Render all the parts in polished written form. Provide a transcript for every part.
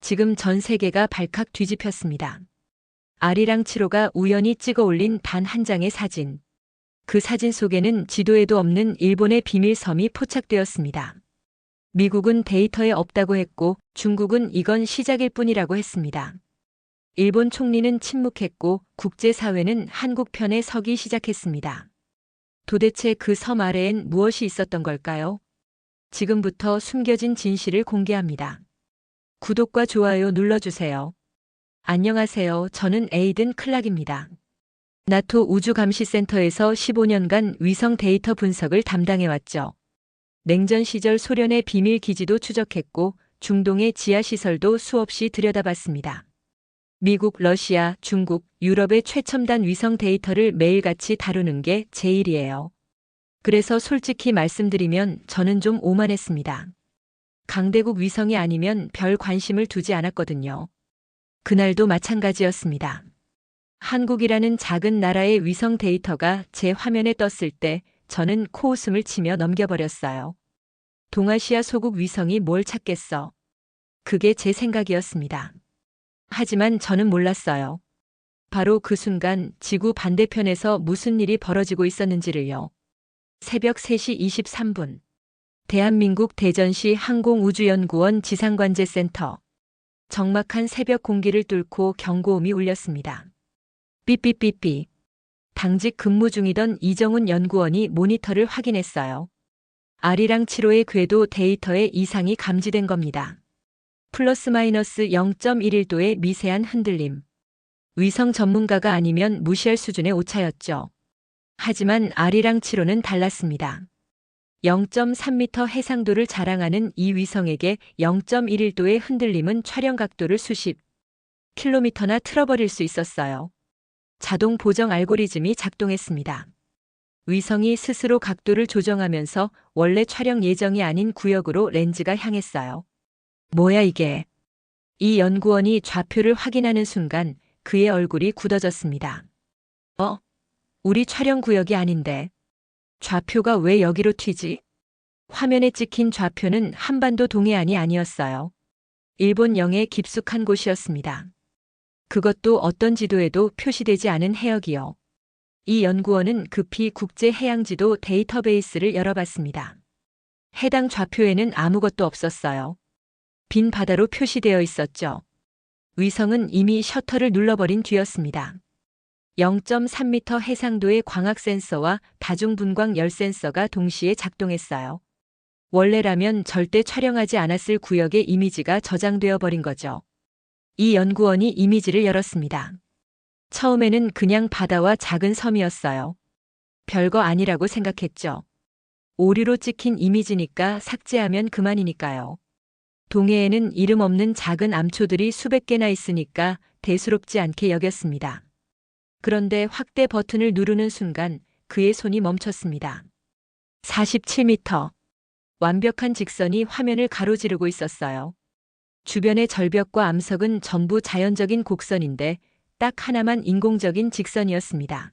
지금 전 세계가 발칵 뒤집혔습니다. 아리랑 7호가 우연히 찍어 올린 단 한 장의 사진. 그 사진 속에는 지도에도 없는 일본의 비밀 섬이 포착되었습니다. 미국은 데이터에 없다고 했고 중국은 이건 시작일 뿐이라고 했습니다. 일본 총리는 침묵했고 국제사회는 한국 편에 서기 시작했습니다. 도대체 그 섬 아래엔 무엇이 있었던 걸까요? 지금부터 숨겨진 진실을 공개합니다. 구독과 좋아요 눌러주세요. 안녕하세요. 저는 에이든 클락입니다. 나토 우주감시센터에서 15년간 위성 데이터 분석을 담당해왔죠. 냉전 시절 소련의 비밀 기지도 추적했고 중동의 지하시설도 수없이 들여다봤습니다. 미국, 러시아, 중국, 유럽의 최첨단 위성 데이터를 매일같이 다루는 게 제 일이에요. 그래서 솔직히 말씀드리면 저는 좀 오만했습니다. 강대국 위성이 아니면 별 관심을 두지 않았거든요. 그날도 마찬가지였습니다. 한국이라는 작은 나라의 위성 데이터가 제 화면에 떴을 때 저는 코웃음을 치며 넘겨버렸어요. 동아시아 소국 위성이 뭘 찾겠어? 그게 제 생각이었습니다. 하지만 저는 몰랐어요. 바로 그 순간 지구 반대편에서 무슨 일이 벌어지고 있었는지를요. 새벽 3시 23분. 대한민국 대전시 항공우주연구원 지상관제센터. 적막한 새벽 공기를 뚫고 경고음이 울렸습니다. 삐삐삐삐. 당직 근무 중이던 이정훈 연구원이 모니터를 확인했어요. 아리랑 7호의 궤도 데이터에 이상이 감지된 겁니다. 플러스 마이너스 0.11도의 미세한 흔들림. 위성 전문가가 아니면 무시할 수준의 오차였죠. 하지만 아리랑 7호는 달랐습니다. 0.3m 해상도를 자랑하는 이 위성에게 0.11도의 흔들림은 촬영 각도를 수십 킬로미터나 틀어버릴 수 있었어요. 자동 보정 알고리즘이 작동했습니다. 위성이 스스로 각도를 조정하면서 원래 촬영 예정이 아닌 구역으로 렌즈가 향했어요. 뭐야 이게? 이 연구원이 좌표를 확인하는 순간 그의 얼굴이 굳어졌습니다. 우리 촬영 구역이 아닌데. 좌표가 왜 여기로 튀지? 화면에 찍힌 좌표는 한반도 동해안이 아니었어요. 일본 영해 깊숙한 곳이었습니다. 그것도 어떤 지도에도 표시되지 않은 해역이요. 이 연구원은 급히 국제해양지도 데이터베이스를 열어봤습니다. 해당 좌표에는 아무것도 없었어요. 빈 바다로 표시되어 있었죠. 위성은 이미 셔터를 눌러버린 뒤였습니다. 0.3m 해상도의 광학 센서와 다중분광 열 센서가 동시에 작동했어요. 원래라면 절대 촬영하지 않았을 구역의 이미지가 저장되어 버린 거죠. 이 연구원이 이미지를 열었습니다. 처음에는 그냥 바다와 작은 섬이었어요. 별거 아니라고 생각했죠. 오류로 찍힌 이미지니까 삭제하면 그만이니까요. 동해에는 이름 없는 작은 암초들이 수백 개나 있으니까 대수롭지 않게 여겼습니다. 그런데 확대 버튼을 누르는 순간 그의 손이 멈췄습니다. 47m. 완벽한 직선이 화면을 가로지르고 있었어요. 주변의 절벽과 암석은 전부 자연적인 곡선인데 딱 하나만 인공적인 직선이었습니다.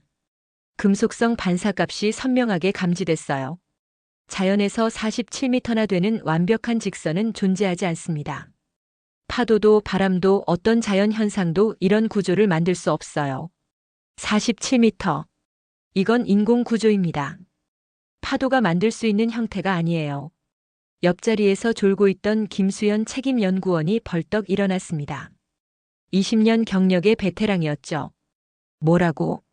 금속성 반사값이 선명하게 감지됐어요. 자연에서 47m나 되는 완벽한 직선은 존재하지 않습니다. 파도도 바람도 어떤 자연 현상도 이런 구조를 만들 수 없어요. 47m. 이건 인공 구조입니다. 파도가 만들 수 있는 형태가 아니에요. 옆자리에서 졸고 있던 김수연 책임연구원이 벌떡 일어났습니다. 20년 경력의 베테랑이었죠. 뭐라고?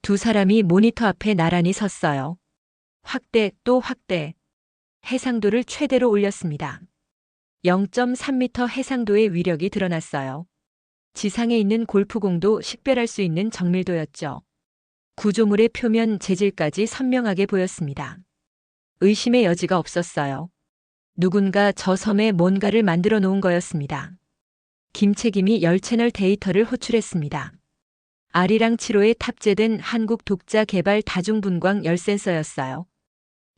두 사람이 모니터 앞에 나란히 섰어요. 확대 또 확대. 해상도를 최대로 올렸습니다. 0.3m 해상도의 위력이 드러났어요. 지상에 있는 골프공도 식별할 수 있는 정밀도였죠. 구조물의 표면 재질까지 선명하게 보였습니다. 의심의 여지가 없었어요. 누군가 저 섬에 뭔가를 만들어 놓은 거였습니다. 김책임이 10채널 데이터를 호출했습니다. 아리랑 7호에 탑재된 한국 독자 개발 다중분광 열 센서였어요.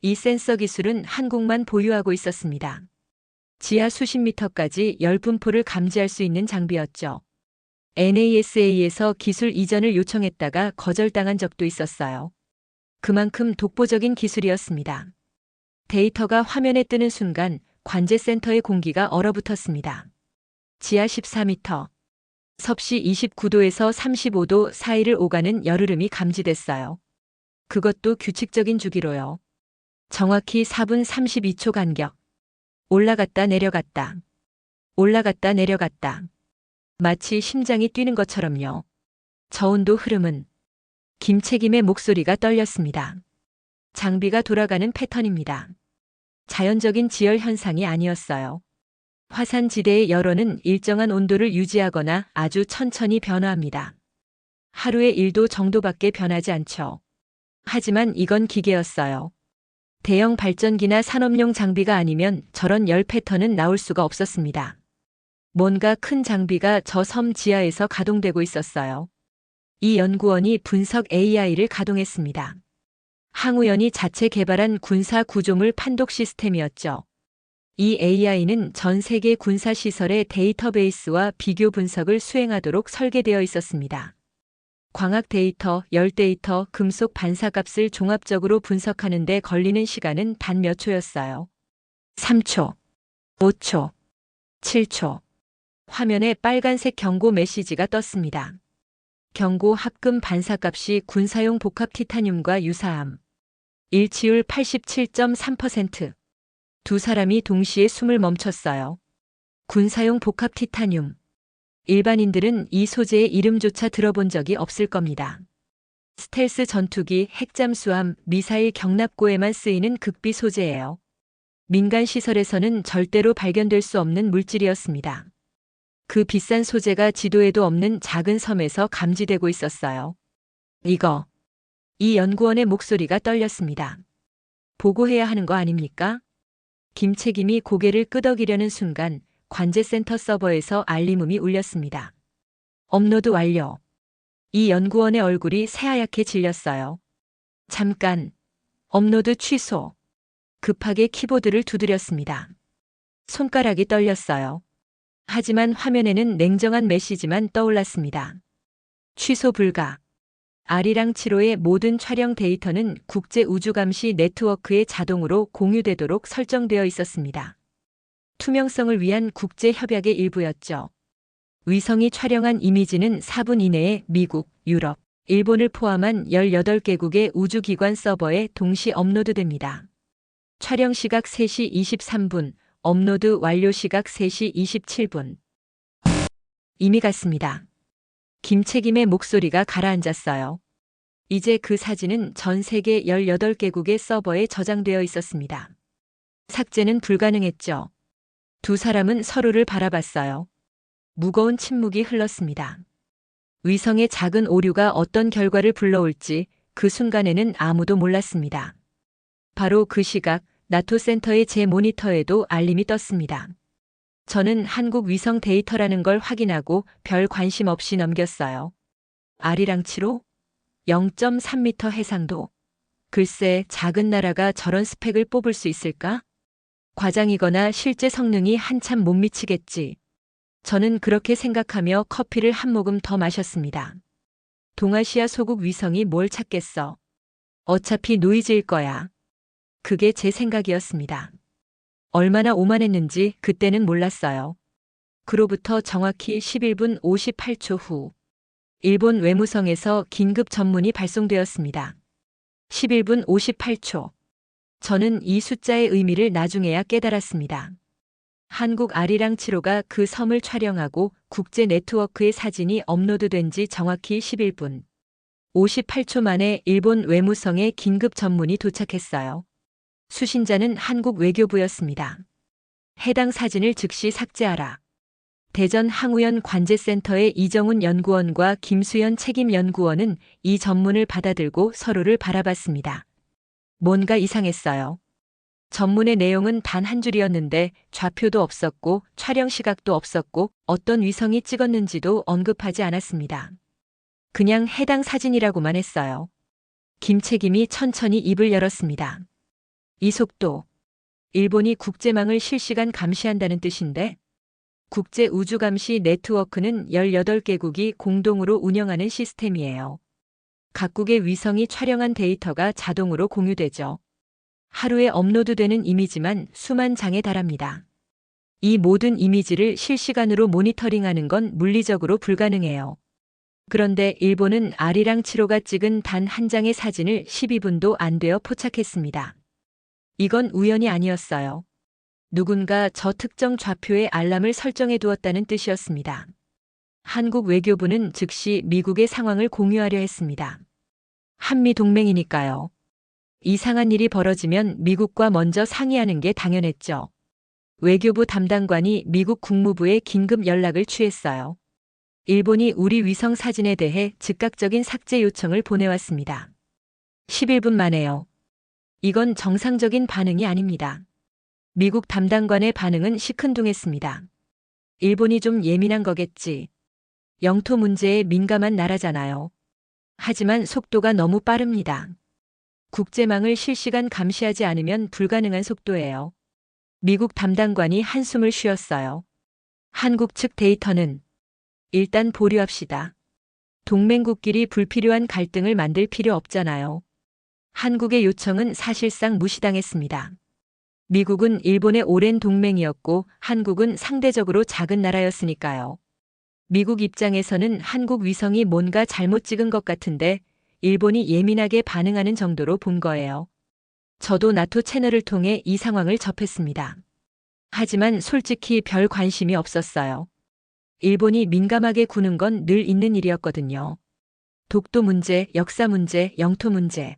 이 센서 기술은 한국만 보유하고 있었습니다. 지하 수십 미터까지 열 분포를 감지할 수 있는 장비였죠. NASA에서 기술 이전을 요청했다가 거절당한 적도 있었어요. 그만큼 독보적인 기술이었습니다. 데이터가 화면에 뜨는 순간 관제센터의 공기가 얼어붙었습니다. 지하 14m, 섭씨 29도에서 35도 사이를 오가는 열흐름이 감지됐어요. 그것도 규칙적인 주기로요. 정확히 4분 32초 간격. 올라갔다 내려갔다. 올라갔다 내려갔다. 마치 심장이 뛰는 것처럼요. 저온도 흐름은. 김책임의 목소리가 떨렸습니다. 장비가 돌아가는 패턴입니다. 자연적인 지열 현상이 아니었어요. 화산지대의 열원은 일정한 온도를 유지하거나 아주 천천히 변화합니다. 하루에 1도 정도밖에 변하지 않죠. 하지만 이건 기계였어요. 대형 발전기나 산업용 장비가 아니면 저런 열 패턴은 나올 수가 없었습니다. 뭔가 큰 장비가 저 섬 지하에서 가동되고 있었어요. 이 연구원이 분석 AI를 가동했습니다. 항우연이 자체 개발한 군사 구조물 판독 시스템이었죠. 이 AI는 전 세계 군사 시설의 데이터베이스와 비교 분석을 수행하도록 설계되어 있었습니다. 광학 데이터, 열 데이터, 금속 반사값을 종합적으로 분석하는 데 걸리는 시간은 단 몇 초였어요. 3초, 5초, 7초. 화면에 빨간색 경고 메시지가 떴습니다. 경고 합금 반사값이 군사용 복합 티타늄과 유사함. 일치율 87.3%. 두 사람이 동시에 숨을 멈췄어요. 군사용 복합 티타늄. 일반인들은 이 소재의 이름조차 들어본 적이 없을 겁니다. 스텔스 전투기, 핵잠수함, 미사일 경납고에만 쓰이는 극비 소재예요. 민간 시설에서는 절대로 발견될 수 없는 물질이었습니다. 그 비싼 소재가 지도에도 없는 작은 섬에서 감지되고 있었어요. 이 연구원의 목소리가 떨렸습니다. 보고해야 하는 거 아닙니까? 김책임이 고개를 끄덕이려는 순간 관제센터 서버에서 알림음이 울렸습니다. 업로드 완료. 이 연구원의 얼굴이 새하얗게 질렸어요. 잠깐. 업로드 취소. 급하게 키보드를 두드렸습니다. 손가락이 떨렸어요. 하지만 화면에는 냉정한 메시지만 떠올랐습니다. 취소 불가. 아리랑 7호의 모든 촬영 데이터는 국제우주감시 네트워크에 자동으로 공유되도록 설정되어 있었습니다. 투명성을 위한 국제협약의 일부였죠. 위성이 촬영한 이미지는 4분 이내에 미국, 유럽, 일본을 포함한 18개국의 우주기관 서버에 동시 업로드됩니다. 촬영 시각 3시 23분, 업로드 완료 시각 3시 27분. 이미 갔습니다. 김책임의 목소리가 가라앉았어요. 이제 그 사진은 전 세계 18개국의 서버에 저장되어 있었습니다. 삭제는 불가능했죠. 두 사람은 서로를 바라봤어요. 무거운 침묵이 흘렀습니다. 위성의 작은 오류가 어떤 결과를 불러올지 그 순간에는 아무도 몰랐습니다. 바로 그 시각 나토 센터의 제 모니터에도 알림이 떴습니다. 저는 한국 위성 데이터라는 걸 확인하고 별 관심 없이 넘겼어요. 아리랑 7호? 0.3m 해상도. 글쎄, 작은 나라가 저런 스펙을 뽑을 수 있을까? 과장이거나 실제 성능이 한참 못 미치겠지. 저는 그렇게 생각하며 커피를 한 모금 더 마셨습니다. 동아시아 소국 위성이 뭘 찾겠어. 어차피 노이즈일 거야. 그게 제 생각이었습니다. 얼마나 오만했는지 그때는 몰랐어요. 그로부터 정확히 11분 58초 후, 일본 외무성에서 긴급 전문이 발송되었습니다. 11분 58초. 저는 이 숫자의 의미를 나중에야 깨달았습니다. 한국 아리랑 7호가 그 섬을 촬영하고 국제 네트워크의 사진이 업로드된 지 정확히 11분 58초 만에 일본 외무성에 긴급 전문이 도착했어요. 수신자는 한국 외교부였습니다. 해당 사진을 즉시 삭제하라. 대전 항우연 관제센터의 이정훈 연구원과 김수연 책임연구원은 이 전문을 받아들고 서로를 바라봤습니다. 뭔가 이상했어요. 전문의 내용은 단 한 줄이었는데 좌표도 없었고 촬영 시각도 없었고 어떤 위성이 찍었는지도 언급하지 않았습니다. 그냥 해당 사진이라고만 했어요. 김책임이 천천히 입을 열었습니다. 이 속도. 일본이 국제망을 실시간 감시한다는 뜻인데? 국제우주감시 네트워크는 18개국이 공동으로 운영하는 시스템이에요. 각국의 위성이 촬영한 데이터가 자동으로 공유되죠. 하루에 업로드되는 이미지만 수만 장에 달합니다. 이 모든 이미지를 실시간으로 모니터링하는 건 물리적으로 불가능해요. 그런데 일본은 아리랑 7호가 찍은 단 한 장의 사진을 12분도 안 되어 포착했습니다. 이건 우연이 아니었어요. 누군가 저 특정 좌표에 알람을 설정해 두었다는 뜻이었습니다. 한국 외교부는 즉시 미국의 상황을 공유하려 했습니다. 한미 동맹이니까요. 이상한 일이 벌어지면 미국과 먼저 상의하는 게 당연했죠. 외교부 담당관이 미국 국무부에 긴급 연락을 취했어요. 일본이 우리 위성 사진에 대해 즉각적인 삭제 요청을 보내왔습니다. 11분 만에요. 이건 정상적인 반응이 아닙니다. 미국 담당관의 반응은 시큰둥했습니다. 일본이 좀 예민한 거겠지. 영토 문제에 민감한 나라잖아요. 하지만 속도가 너무 빠릅니다. 국제망을 실시간 감시하지 않으면 불가능한 속도예요. 미국 담당관이 한숨을 쉬었어요. 한국 측 데이터는 일단 보류합시다. 동맹국끼리 불필요한 갈등을 만들 필요 없잖아요. 한국의 요청은 사실상 무시당했습니다. 미국은 일본의 오랜 동맹이었고 한국은 상대적으로 작은 나라였으니까요. 미국 입장에서는 한국 위성이 뭔가 잘못 찍은 것 같은데 일본이 예민하게 반응하는 정도로 본 거예요. 저도 나토 채널을 통해 이 상황을 접했습니다. 하지만 솔직히 별 관심이 없었어요. 일본이 민감하게 구는 건 늘 있는 일이었거든요. 독도 문제, 역사 문제, 영토 문제.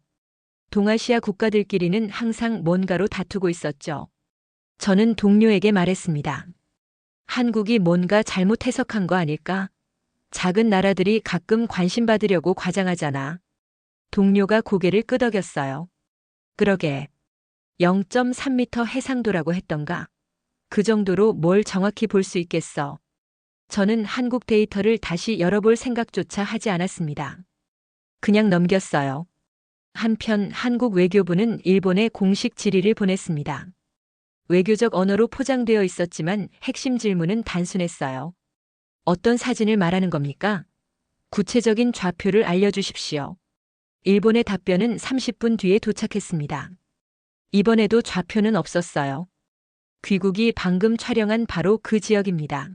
동아시아 국가들끼리는 항상 뭔가로 다투고 있었죠. 저는 동료에게 말했습니다. 한국이 뭔가 잘못 해석한 거 아닐까? 작은 나라들이 가끔 관심 받으려고 과장하잖아. 동료가 고개를 끄덕였어요. 그러게. 0.3m 해상도라고 했던가? 그 정도로 뭘 정확히 볼 수 있겠어. 저는 한국 데이터를 다시 열어볼 생각조차 하지 않았습니다. 그냥 넘겼어요. 한편 한국 외교부는 일본에 공식 질의를 보냈습니다. 외교적 언어로 포장되어 있었지만 핵심 질문은 단순했어요. 어떤 사진을 말하는 겁니까? 구체적인 좌표를 알려주십시오. 일본의 답변은 30분 뒤에 도착했습니다. 이번에도 좌표는 없었어요. 귀국이 방금 촬영한 바로 그 지역입니다.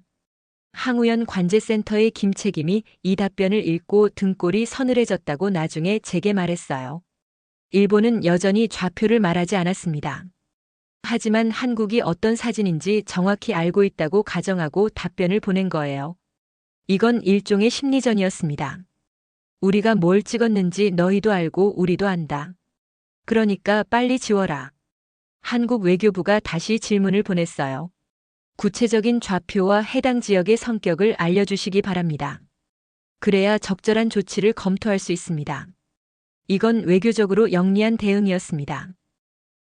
항우연 관제센터의 김책임이 이 답변을 읽고 등골이 서늘해졌다고 나중에 제게 말했어요. 일본은 여전히 좌표를 말하지 않았습니다. 하지만 한국이 어떤 사진인지 정확히 알고 있다고 가정하고 답변을 보낸 거예요. 이건 일종의 심리전이었습니다. 우리가 뭘 찍었는지 너희도 알고 우리도 안다. 그러니까 빨리 지워라. 한국 외교부가 다시 질문을 보냈어요. 구체적인 좌표와 해당 지역의 성격을 알려주시기 바랍니다. 그래야 적절한 조치를 검토할 수 있습니다. 이건 외교적으로 영리한 대응이었습니다.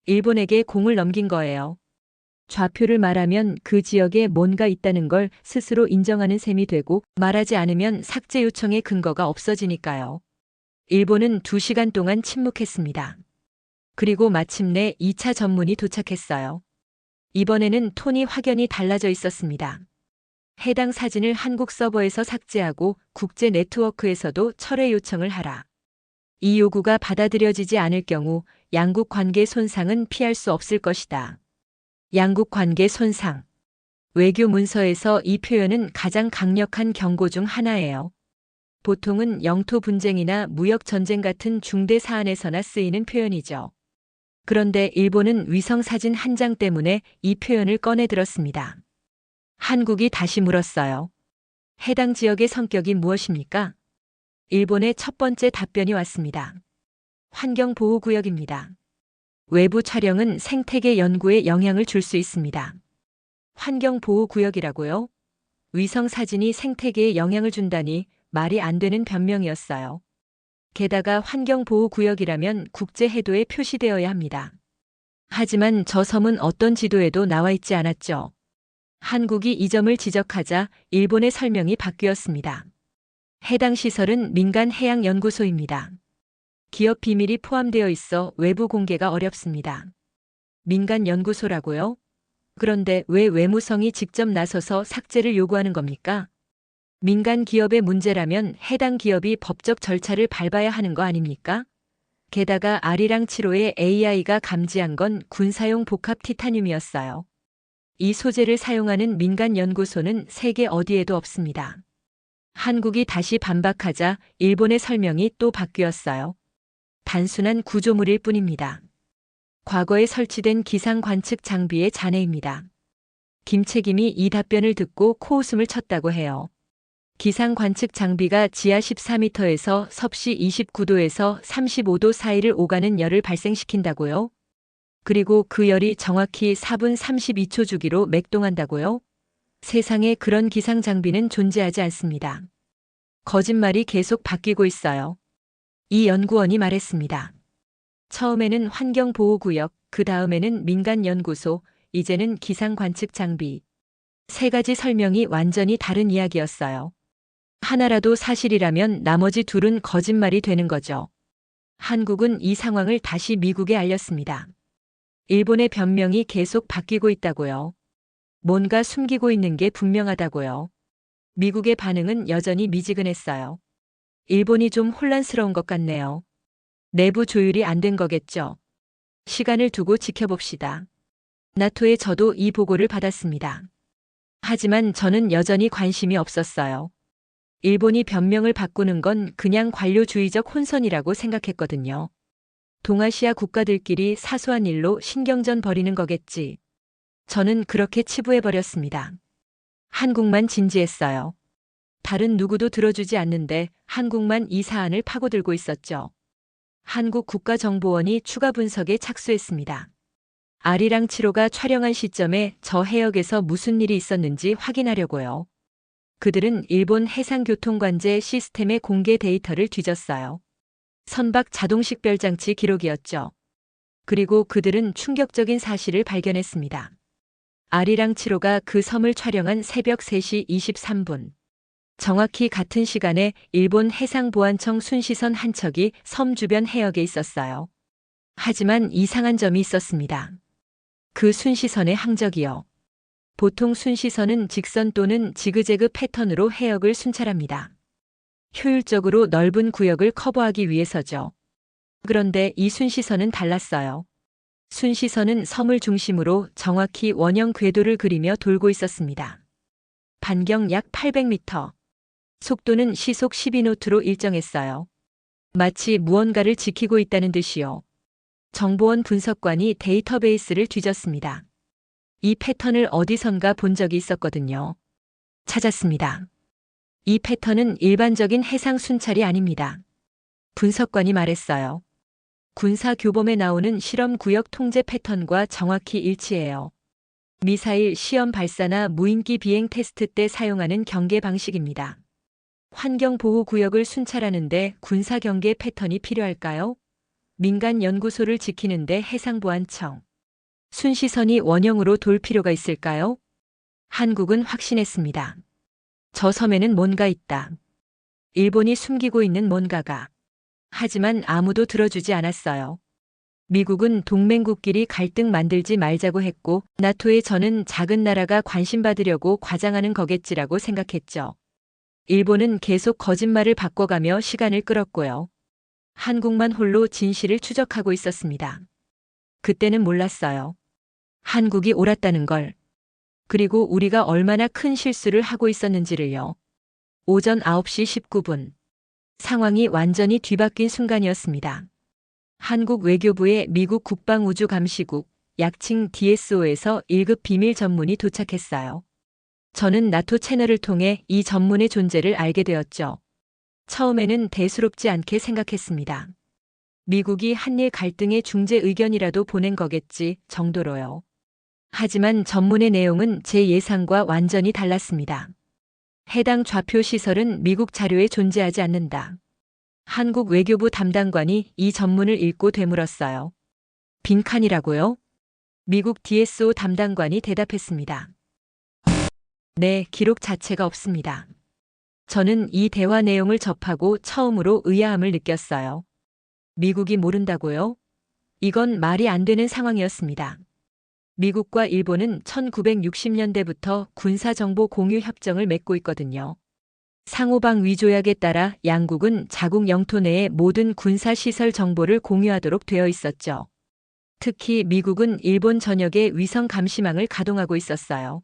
일본에게 공을 넘긴 거예요. 좌표를 말하면 그 지역에 뭔가 있다는 걸 스스로 인정하는 셈이 되고 말하지 않으면 삭제 요청의 근거가 없어지니까요. 일본은 2시간 동안 침묵했습니다. 그리고 마침내 2차 전문이 도착했어요. 이번에는 톤이 확연히 달라져 있었습니다. 해당 사진을 한국 서버에서 삭제하고 국제 네트워크에서도 철회 요청을 하라. 이 요구가 받아들여지지 않을 경우 양국 관계 손상은 피할 수 없을 것이다. 양국 관계 손상. 외교 문서에서 이 표현은 가장 강력한 경고 중 하나예요. 보통은 영토 분쟁이나 무역 전쟁 같은 중대 사안에서나 쓰이는 표현이죠. 그런데 일본은 위성 사진 한 장 때문에 이 표현을 꺼내 들었습니다. 한국이 다시 물었어요. 해당 지역의 성격이 무엇입니까? 일본의 첫 번째 답변이 왔습니다. 환경보호구역입니다. 외부 촬영은 생태계 연구에 영향을 줄 수 있습니다. 환경보호구역이라고요? 위성 사진이 생태계에 영향을 준다니 말이 안 되는 변명이었어요. 게다가 환경보호구역이라면 국제해도에 표시되어야 합니다. 하지만 저 섬은 어떤 지도에도 나와 있지 않았죠. 한국이 이 점을 지적하자 일본의 설명이 바뀌었습니다. 해당 시설은 민간 해양연구소입니다. 기업 비밀이 포함되어 있어 외부 공개가 어렵습니다. 민간 연구소라고요? 그런데 왜 외무성이 직접 나서서 삭제를 요구하는 겁니까? 민간 기업의 문제라면 해당 기업이 법적 절차를 밟아야 하는 거 아닙니까? 게다가 아리랑 7호의 AI가 감지한 건 군사용 복합 티타늄이었어요. 이 소재를 사용하는 민간 연구소는 세계 어디에도 없습니다. 한국이 다시 반박하자 일본의 설명이 또 바뀌었어요. 단순한 구조물일 뿐입니다. 과거에 설치된 기상 관측 장비의 잔해입니다. 김책임이 이 답변을 듣고 코웃음을 쳤다고 해요. 기상 관측 장비가 지하 14m에서 섭씨 29도에서 35도 사이를 오가는 열을 발생시킨다고요? 그리고 그 열이 정확히 4분 32초 주기로 맥동한다고요? 세상에 그런 기상 장비는 존재하지 않습니다. 거짓말이 계속 바뀌고 있어요. 이 연구원이 말했습니다. 처음에는 환경보호구역, 그 다음에는 민간연구소, 이제는 기상 관측 장비. 세 가지 설명이 완전히 다른 이야기였어요. 하나라도 사실이라면 나머지 둘은 거짓말이 되는 거죠. 한국은 이 상황을 다시 미국에 알렸습니다. 일본의 변명이 계속 바뀌고 있다고요. 뭔가 숨기고 있는 게 분명하다고요. 미국의 반응은 여전히 미지근했어요. 일본이 좀 혼란스러운 것 같네요. 내부 조율이 안 된 거겠죠. 시간을 두고 지켜봅시다. 나토에 저도 이 보고를 받았습니다. 하지만 저는 여전히 관심이 없었어요. 일본이 변명을 바꾸는 건 그냥 관료주의적 혼선이라고 생각했거든요. 동아시아 국가들끼리 사소한 일로 신경전 벌이는 거겠지. 저는 그렇게 치부해버렸습니다. 한국만 진지했어요. 다른 누구도 들어주지 않는데 한국만 이 사안을 파고들고 있었죠. 한국 국가정보원이 추가 분석에 착수했습니다. 아리랑 7호가 촬영한 시점에 저 해역에서 무슨 일이 있었는지 확인하려고요. 그들은 일본 해상교통관제 시스템의 공개 데이터를 뒤졌어요. 선박 자동식별장치 기록이었죠. 그리고 그들은 충격적인 사실을 발견했습니다. 아리랑 7호가 그 섬을 촬영한 새벽 3시 23분. 정확히 같은 시간에 일본 해상보안청 순시선 한 척이 섬 주변 해역에 있었어요. 하지만 이상한 점이 있었습니다. 그 순시선의 항적이요. 보통 순시선은 직선 또는 지그재그 패턴으로 해역을 순찰합니다. 효율적으로 넓은 구역을 커버하기 위해서죠. 그런데 이 순시선은 달랐어요. 순시선은 섬을 중심으로 정확히 원형 궤도를 그리며 돌고 있었습니다. 반경 약 800m. 속도는 시속 12노트로 일정했어요. 마치 무언가를 지키고 있다는 듯이요. 정보원 분석관이 데이터베이스를 뒤졌습니다. 이 패턴을 어디선가 본 적이 있었거든요. 찾았습니다. 이 패턴은 일반적인 해상 순찰이 아닙니다. 분석관이 말했어요. 군사 교범에 나오는 실험 구역 통제 패턴과 정확히 일치해요. 미사일 시험 발사나 무인기 비행 테스트 때 사용하는 경계 방식입니다. 환경보호구역을 순찰하는데 군사 경계 패턴이 필요할까요? 민간 연구소를 지키는데 해상보안청. 순시선이 원형으로 돌 필요가 있을까요? 한국은 확신했습니다. 저 섬에는 뭔가 있다. 일본이 숨기고 있는 뭔가가. 하지만 아무도 들어주지 않았어요. 미국은 동맹국끼리 갈등 만들지 말자고 했고 나토에 저는 작은 나라가 관심받으려고 과장하는 거겠지라고 생각했죠. 일본은 계속 거짓말을 바꿔가며 시간을 끌었고요. 한국만 홀로 진실을 추적하고 있었습니다. 그때는 몰랐어요. 한국이 옳았다는 걸. 그리고 우리가 얼마나 큰 실수를 하고 있었는지를요. 오전 9시 19분. 상황이 완전히 뒤바뀐 순간이었습니다. 한국 외교부의 미국 국방우주감시국, 약칭 DSO에서 1급 비밀 전문이 도착했어요. 저는 나토 채널을 통해 이 전문의 존재를 알게 되었죠. 처음에는 대수롭지 않게 생각했습니다. 미국이 한일 갈등의 중재 의견이라도 보낸 거겠지 정도로요. 하지만 전문의 내용은 제 예상과 완전히 달랐습니다. 해당 좌표 시설은 미국 자료에 존재하지 않는다. 한국 외교부 담당관이 이 전문을 읽고 되물었어요. 빈칸이라고요? 미국 DSO 담당관이 대답했습니다. 네, 기록 자체가 없습니다. 저는 이 대화 내용을 접하고 처음으로 의아함을 느꼈어요. 미국이 모른다고요? 이건 말이 안 되는 상황이었습니다. 미국과 일본은 1960년대부터 군사정보 공유 협정을 맺고 있거든요. 상호방 위조약에 따라 양국은 자국 영토 내의 모든 군사시설 정보를 공유하도록 되어 있었죠. 특히 미국은 일본 전역에 위성 감시망을 가동하고 있었어요.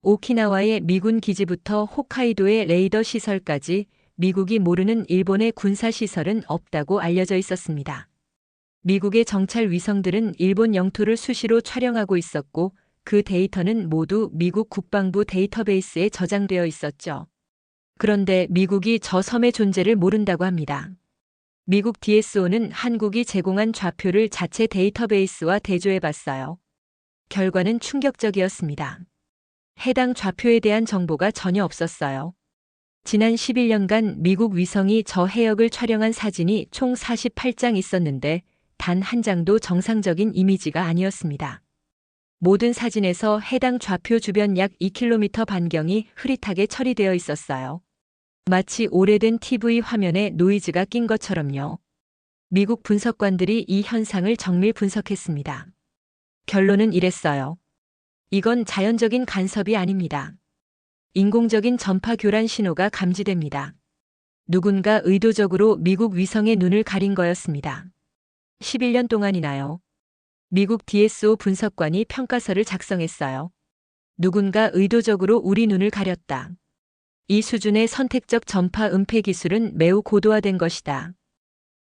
오키나와의 미군 기지부터 홋카이도의 레이더 시설까지 미국이 모르는 일본의 군사 시설은 없다고 알려져 있었습니다. 미국의 정찰 위성들은 일본 영토를 수시로 촬영하고 있었고 그 데이터는 모두 미국 국방부 데이터베이스에 저장되어 있었죠. 그런데 미국이 저 섬의 존재를 모른다고 합니다. 미국 DSO는 한국이 제공한 좌표를 자체 데이터베이스와 대조해 봤어요. 결과는 충격적이었습니다. 해당 좌표에 대한 정보가 전혀 없었어요. 지난 11년간 미국 위성이 저 해역을 촬영한 사진이 총 48장 있었는데 단 한 장도 정상적인 이미지가 아니었습니다. 모든 사진에서 해당 좌표 주변 약 2km 반경이 흐릿하게 처리되어 있었어요. 마치 오래된 TV 화면에 노이즈가 낀 것처럼요. 미국 분석관들이 이 현상을 정밀 분석했습니다. 결론은 이랬어요. 이건 자연적인 간섭이 아닙니다. 인공적인 전파 교란 신호가 감지됩니다. 누군가 의도적으로 미국 위성의 눈을 가린 거였습니다. 11년 동안이나요. 미국 DSO 분석관이 평가서를 작성했어요. 누군가 의도적으로 우리 눈을 가렸다. 이 수준의 선택적 전파 은폐 기술은 매우 고도화된 것이다.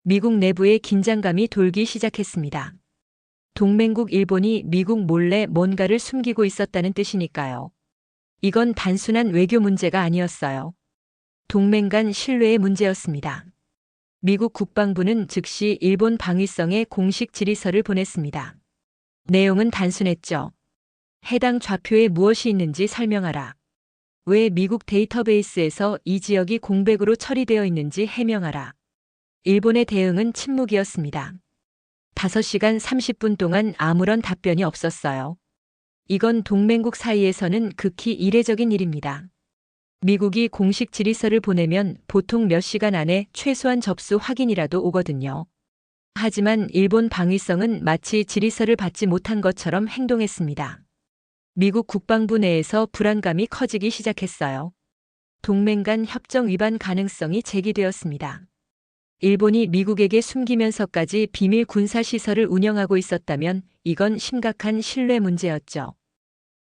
미국 내부에 긴장감이 돌기 시작했습니다. 동맹국 일본이 미국 몰래 뭔가를 숨기고 있었다는 뜻이니까요. 이건 단순한 외교 문제가 아니었어요. 동맹 간 신뢰의 문제였습니다. 미국 국방부는 즉시 일본 방위성에 공식 질의서를 보냈습니다. 내용은 단순했죠. 해당 좌표에 무엇이 있는지 설명하라. 왜 미국 데이터베이스에서 이 지역이 공백으로 처리되어 있는지 해명하라. 일본의 대응은 침묵이었습니다. 5시간 30분 동안 아무런 답변이 없었어요. 이건 동맹국 사이에서는 극히 이례적인 일입니다. 미국이 공식 질의서를 보내면 보통 몇 시간 안에 최소한 접수 확인이라도 오거든요. 하지만 일본 방위성은 마치 질의서를 받지 못한 것처럼 행동했습니다. 미국 국방부 내에서 불안감이 커지기 시작했어요. 동맹 간 협정 위반 가능성이 제기되었습니다. 일본이 미국에게 숨기면서까지 비밀 군사시설을 운영하고 있었다면 이건 심각한 신뢰 문제였죠.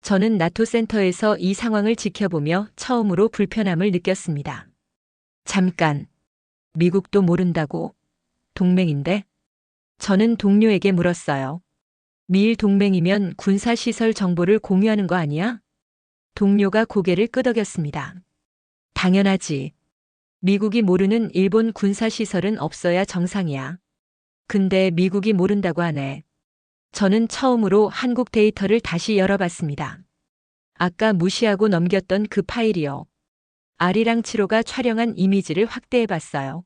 저는 나토 센터에서 이 상황을 지켜보며 처음으로 불편함을 느꼈습니다. 잠깐, 미국도 모른다고? 동맹인데? 저는 동료에게 물었어요. 미일 동맹이면 군사시설 정보를 공유하는 거 아니야? 동료가 고개를 끄덕였습니다. 당연하지. 미국이 모르는 일본 군사시설은 없어야 정상이야. 근데 미국이 모른다고 하네. 저는 처음으로 한국 데이터를 다시 열어봤습니다. 아까 무시하고 넘겼던 그 파일이요. 아리랑 7호가 촬영한 이미지를 확대해봤어요.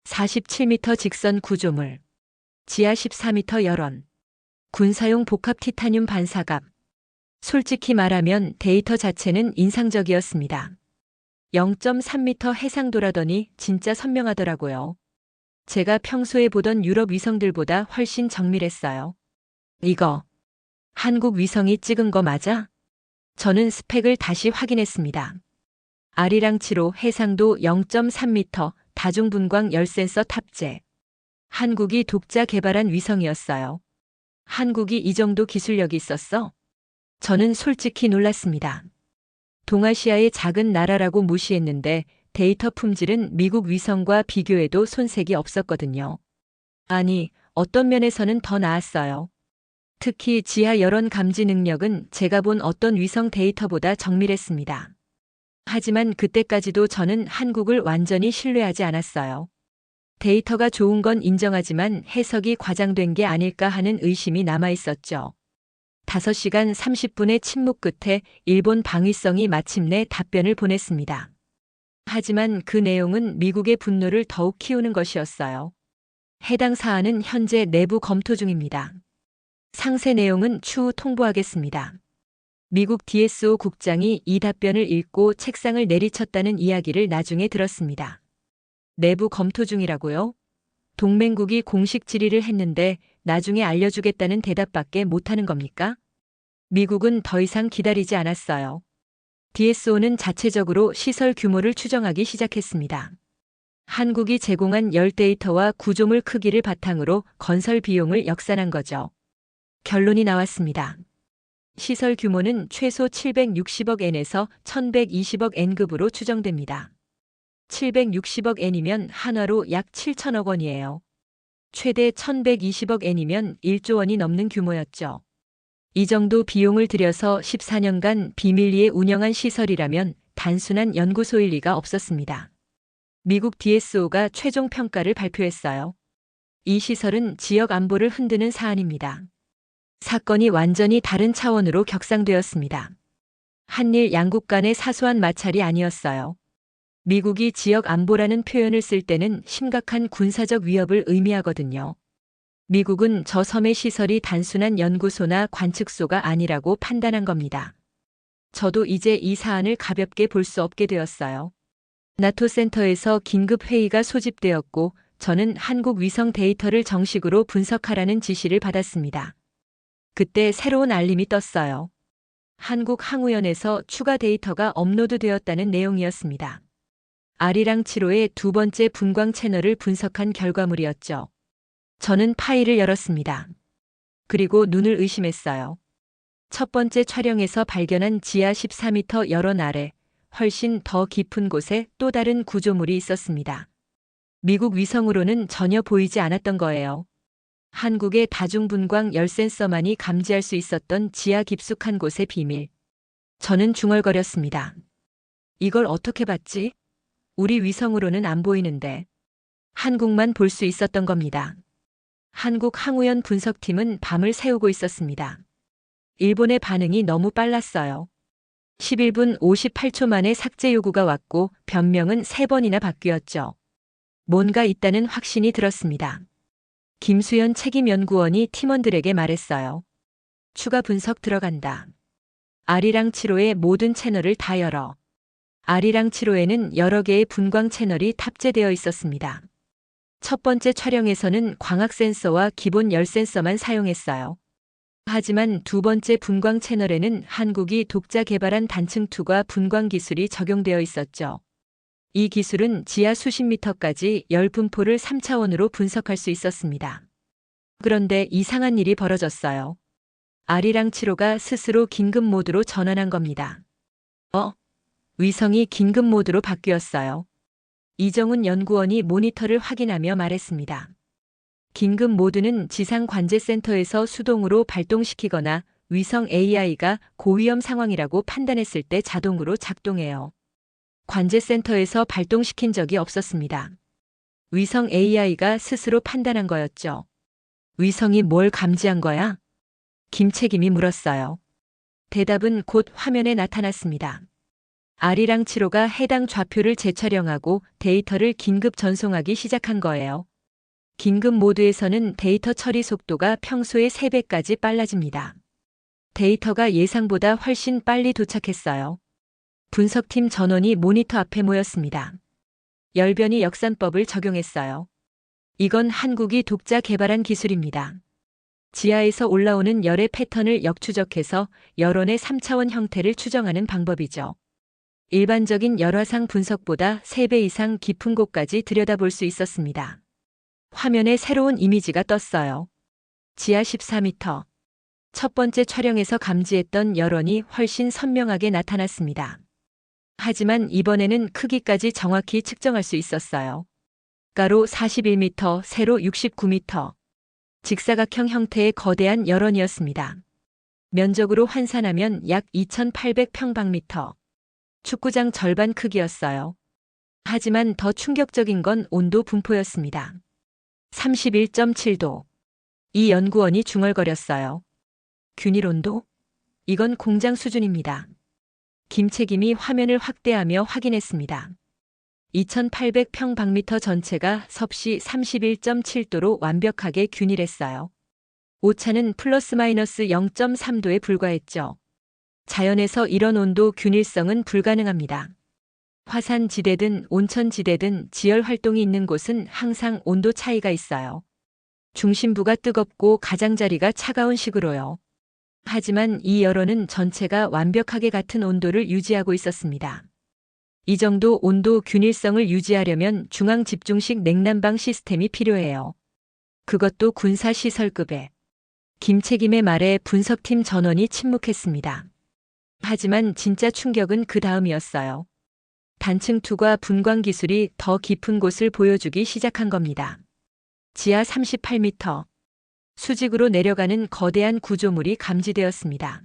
47m 직선 구조물. 지하 14m 열원. 군사용 복합 티타늄 반사갑. 솔직히 말하면 데이터 자체는 인상적이었습니다. 0.3m 해상도라더니 진짜 선명하더라고요. 제가 평소에 보던 유럽 위성들보다 훨씬 정밀했어요. 이거 한국 위성이 찍은 거 맞아? 저는 스펙을 다시 확인했습니다. 아리랑 7호 해상도 0.3m 다중분광 열센서 탑재. 한국이 독자 개발한 위성이었어요. 한국이 이 정도 기술력이 있었어? 저는 솔직히 놀랐습니다. 동아시아의 작은 나라라고 무시했는데 데이터 품질은 미국 위성과 비교해도 손색이 없었거든요. 아니, 어떤 면에서는 더 나았어요. 특히 지하 열원 감지 능력은 제가 본 어떤 위성 데이터보다 정밀했습니다. 하지만 그때까지도 저는 한국을 완전히 신뢰하지 않았어요. 데이터가 좋은 건 인정하지만 해석이 과장된 게 아닐까 하는 의심이 남아 있었죠. 5시간 30분의 침묵 끝에 일본 방위성이 마침내 답변을 보냈습니다. 하지만 그 내용은 미국의 분노를 더욱 키우는 것이었어요. 해당 사안은 현재 내부 검토 중입니다. 상세 내용은 추후 통보하겠습니다. 미국 DSO 국장이 이 답변을 읽고 책상을 내리쳤다는 이야기를 나중에 들었습니다. 내부 검토 중이라고요? 동맹국이 공식 질의를 했는데 나중에 알려주겠다는 대답밖에 못하는 겁니까? 미국은 더 이상 기다리지 않았어요. DSO는 자체적으로 시설 규모를 추정하기 시작했습니다. 한국이 제공한 열 데이터와 구조물 크기를 바탕으로 건설 비용을 역산한 거죠. 결론이 나왔습니다. 시설 규모는 최소 760억 엔에서 1120억 엔급으로 추정됩니다. 760억 엔이면 한화로 약 7천억 원이에요. 최대 1120억 엔이면 1조 원이 넘는 규모였죠. 이 정도 비용을 들여서 14년간 비밀리에 운영한 시설이라면 단순한 연구소일 리가 없었습니다. 미국 DSO가 최종 평가를 발표했어요. 이 시설은 지역 안보를 흔드는 사안입니다. 사건이 완전히 다른 차원으로 격상되었습니다. 한일 양국 간의 사소한 마찰이 아니었어요. 미국이 지역 안보라는 표현을 쓸 때는 심각한 군사적 위협을 의미하거든요. 미국은 저 섬의 시설이 단순한 연구소나 관측소가 아니라고 판단한 겁니다. 저도 이제 이 사안을 가볍게 볼 수 없게 되었어요. 나토 센터에서 긴급 회의가 소집되었고 저는 한국 위성 데이터를 정식으로 분석하라는 지시를 받았습니다. 그때 새로운 알림이 떴어요. 한국항우연에서 추가 데이터가 업로드되었다는 내용이었습니다. 아리랑 7호의 두 번째 분광 채널을 분석한 결과물이었죠. 저는 파일을 열었습니다. 그리고 눈을 의심했어요. 첫 번째 촬영에서 발견한 지하 14m 열원 아래 훨씬 더 깊은 곳에 또 다른 구조물이 있었습니다. 미국 위성으로는 전혀 보이지 않았던 거예요. 한국의 다중분광 열 센서만이 감지할 수 있었던 지하 깊숙한 곳의 비밀. 저는 중얼거렸습니다. 이걸 어떻게 봤지? 우리 위성으로는 안 보이는데. 한국만 볼 수 있었던 겁니다. 한국항우연 분석팀은 밤을 새우고 있었습니다. 일본의 반응이 너무 빨랐어요. 11분 58초 만에 삭제 요구가 왔고 변명은 3번이나 바뀌었죠. 뭔가 있다는 확신이 들었습니다. 김수현 책임연구원이 팀원들에게 말했어요. 추가 분석 들어간다. 아리랑 7호의 모든 채널을 다 열어. 아리랑 7호에는 여러 개의 분광 채널이 탑재되어 있었습니다. 첫 번째 촬영에서는 광학 센서와 기본 열 센서만 사용했어요. 하지만 두 번째 분광 채널에는 한국이 독자 개발한 단층2과 분광 기술이 적용되어 있었죠. 이 기술은 지하 수십 미터까지 열 분포를 3차원으로 분석할 수 있었습니다. 그런데 이상한 일이 벌어졌어요. 아리랑 7호가 스스로 긴급 모드로 전환한 겁니다. 위성이 긴급 모드로 바뀌었어요. 이정훈 연구원이 모니터를 확인하며 말했습니다. 긴급 모드는 지상 관제센터에서 수동으로 발동시키거나 위성 AI가 고위험 상황이라고 판단했을 때 자동으로 작동해요. 관제센터에서 발동시킨 적이 없었습니다. 위성 AI가 스스로 판단한 거였죠. 위성이 뭘 감지한 거야? 김책임이 물었어요. 대답은 곧 화면에 나타났습니다. 아리랑 7호가 해당 좌표를 재촬영하고 데이터를 긴급 전송하기 시작한 거예요. 긴급 모드에서는 데이터 처리 속도가 평소의 3배까지 빨라집니다. 데이터가 예상보다 훨씬 빨리 도착했어요. 분석팀 전원이 모니터 앞에 모였습니다. 열변이 역산법을 적용했어요. 이건 한국이 독자 개발한 기술입니다. 지하에서 올라오는 열의 패턴을 역추적해서 열원의 3차원 형태를 추정하는 방법이죠. 일반적인 열화상 분석보다 3배 이상 깊은 곳까지 들여다볼 수 있었습니다. 화면에 새로운 이미지가 떴어요. 지하 14m. 첫 번째 촬영에서 감지했던 열원이 훨씬 선명하게 나타났습니다. 하지만 이번에는 크기까지 정확히 측정할 수 있었어요. 가로 41m, 세로 69m. 직사각형 형태의 거대한 열원이었습니다. 면적으로 환산하면 약 2,800평방미터. 축구장 절반 크기였어요. 하지만 더 충격적인 건 온도 분포였습니다. 31.7도. 이 연구원이 중얼거렸어요. 균일 온도? 이건 공장 수준입니다. 김책임이 화면을 확대하며 확인했습니다. 2,800평방미터 전체가 섭씨 31.7도로 완벽하게 균일했어요. 오차는 플러스 마이너스 0.3도에 불과했죠. 자연에서 이런 온도 균일성은 불가능합니다. 화산지대든 온천지대든 지열 활동이 있는 곳은 항상 온도 차이가 있어요. 중심부가 뜨겁고 가장자리가 차가운 식으로요. 하지만 이 열원은 전체가 완벽하게 같은 온도를 유지하고 있었습니다. 이 정도 온도 균일성을 유지하려면 중앙 집중식 냉난방 시스템이 필요해요. 그것도 군사시설급에. 김책임의 말에 분석팀 전원이 침묵했습니다. 하지만 진짜 충격은 그 다음이었어요. 단층 투과 분광 기술이 더 깊은 곳을 보여주기 시작한 겁니다. 지하 38m. 수직으로 내려가는 거대한 구조물이 감지되었습니다.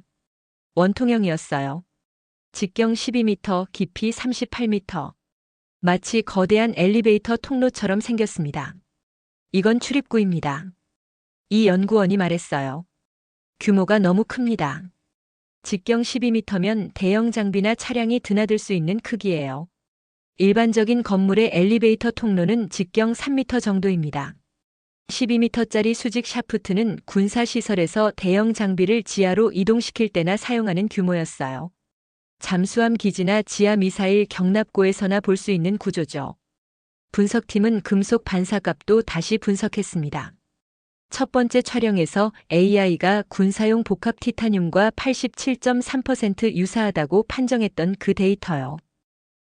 원통형이었어요. 직경 12m, 깊이 38m. 마치 거대한 엘리베이터 통로처럼 생겼습니다. 이건 출입구입니다. 이 연구원이 말했어요. 규모가 너무 큽니다. 직경 12m면 대형 장비나 차량이 드나들 수 있는 크기예요. 일반적인 건물의 엘리베이터 통로는 직경 3m 정도입니다. 12m짜리 수직 샤프트는 군사시설에서 대형 장비를 지하로 이동시킬 때나 사용하는 규모였어요. 잠수함 기지나 지하 미사일 경납고에서나 볼 수 있는 구조죠. 분석팀은 금속 반사값도 다시 분석했습니다. 첫 번째 촬영에서 AI가 군사용 복합 티타늄과 87.3% 유사하다고 판정했던 그 데이터요.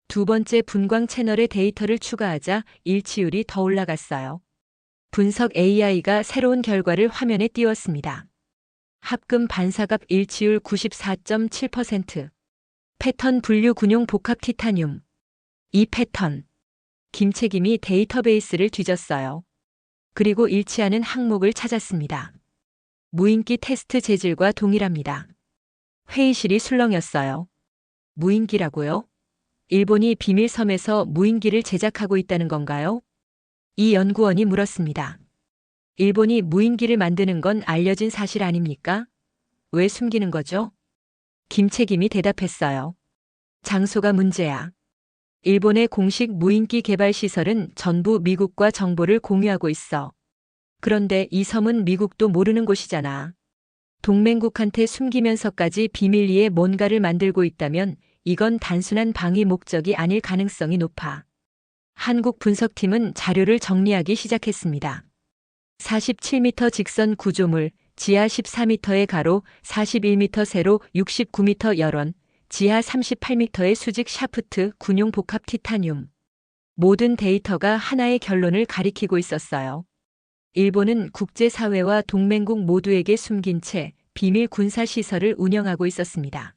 두 번째 분광 채널에 데이터를 추가하자 일치율이 더 올라갔어요. 분석 AI가 새로운 결과를 화면에 띄웠습니다. 합금 반사값 일치율 94.7%. 패턴 분류 군용 복합 티타늄. 이 패턴. 김책임이 데이터베이스를 뒤졌어요. 그리고 일치하는 항목을 찾았습니다. 무인기 테스트 재질과 동일합니다. 회의실이 술렁였어요. 무인기라고요? 일본이 비밀섬에서 무인기를 제작하고 있다는 건가요? 이 연구원이 물었습니다. 일본이 무인기를 만드는 건 알려진 사실 아닙니까? 왜 숨기는 거죠? 김책임이 대답했어요. 장소가 문제야. 일본의 공식 무인기 개발 시설은 전부 미국과 정보를 공유하고 있어. 그런데 이 섬은 미국도 모르는 곳이잖아. 동맹국한테 숨기면서까지 비밀리에 뭔가를 만들고 있다면 이건 단순한 방위 목적이 아닐 가능성이 높아. 한국 분석팀은 자료를 정리하기 시작했습니다. 47m 직선 구조물, 지하 14m의 가로, 41m 세로, 69m 열원, 지하 38m의 수직 샤프트, 군용 복합 티타늄. 모든 데이터가 하나의 결론을 가리키고 있었어요. 일본은 국제사회와 동맹국 모두에게 숨긴 채 비밀 군사시설을 운영하고 있었습니다.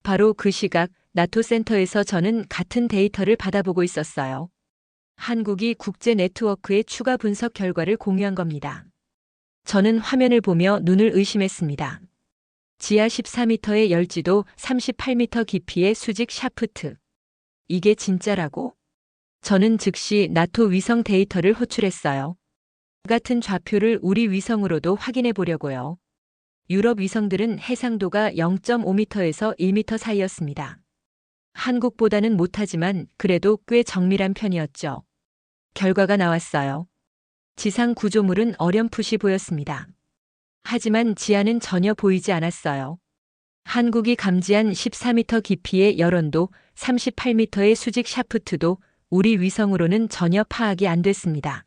바로 그 시각 나토 센터에서 저는 같은 데이터를 받아보고 있었어요. 한국이 국제 네트워크의 추가 분석 결과를 공유한 겁니다. 저는 화면을 보며 눈을 의심했습니다. 지하 14m의 열지도 38m 깊이의 수직 샤프트. 이게 진짜라고? 저는 즉시 나토 위성 데이터를 호출했어요. 같은 좌표를 우리 위성으로도 확인해 보려고요. 유럽 위성들은 해상도가 0.5m에서 1m 사이였습니다. 한국보다는 못하지만 그래도 꽤 정밀한 편이었죠. 결과가 나왔어요. 지상 구조물은 어렴풋이 보였습니다. 하지만 지하는 전혀 보이지 않았어요. 한국이 감지한 14m 깊이의 열원도 38m의 수직 샤프트도 우리 위성으로는 전혀 파악이 안 됐습니다.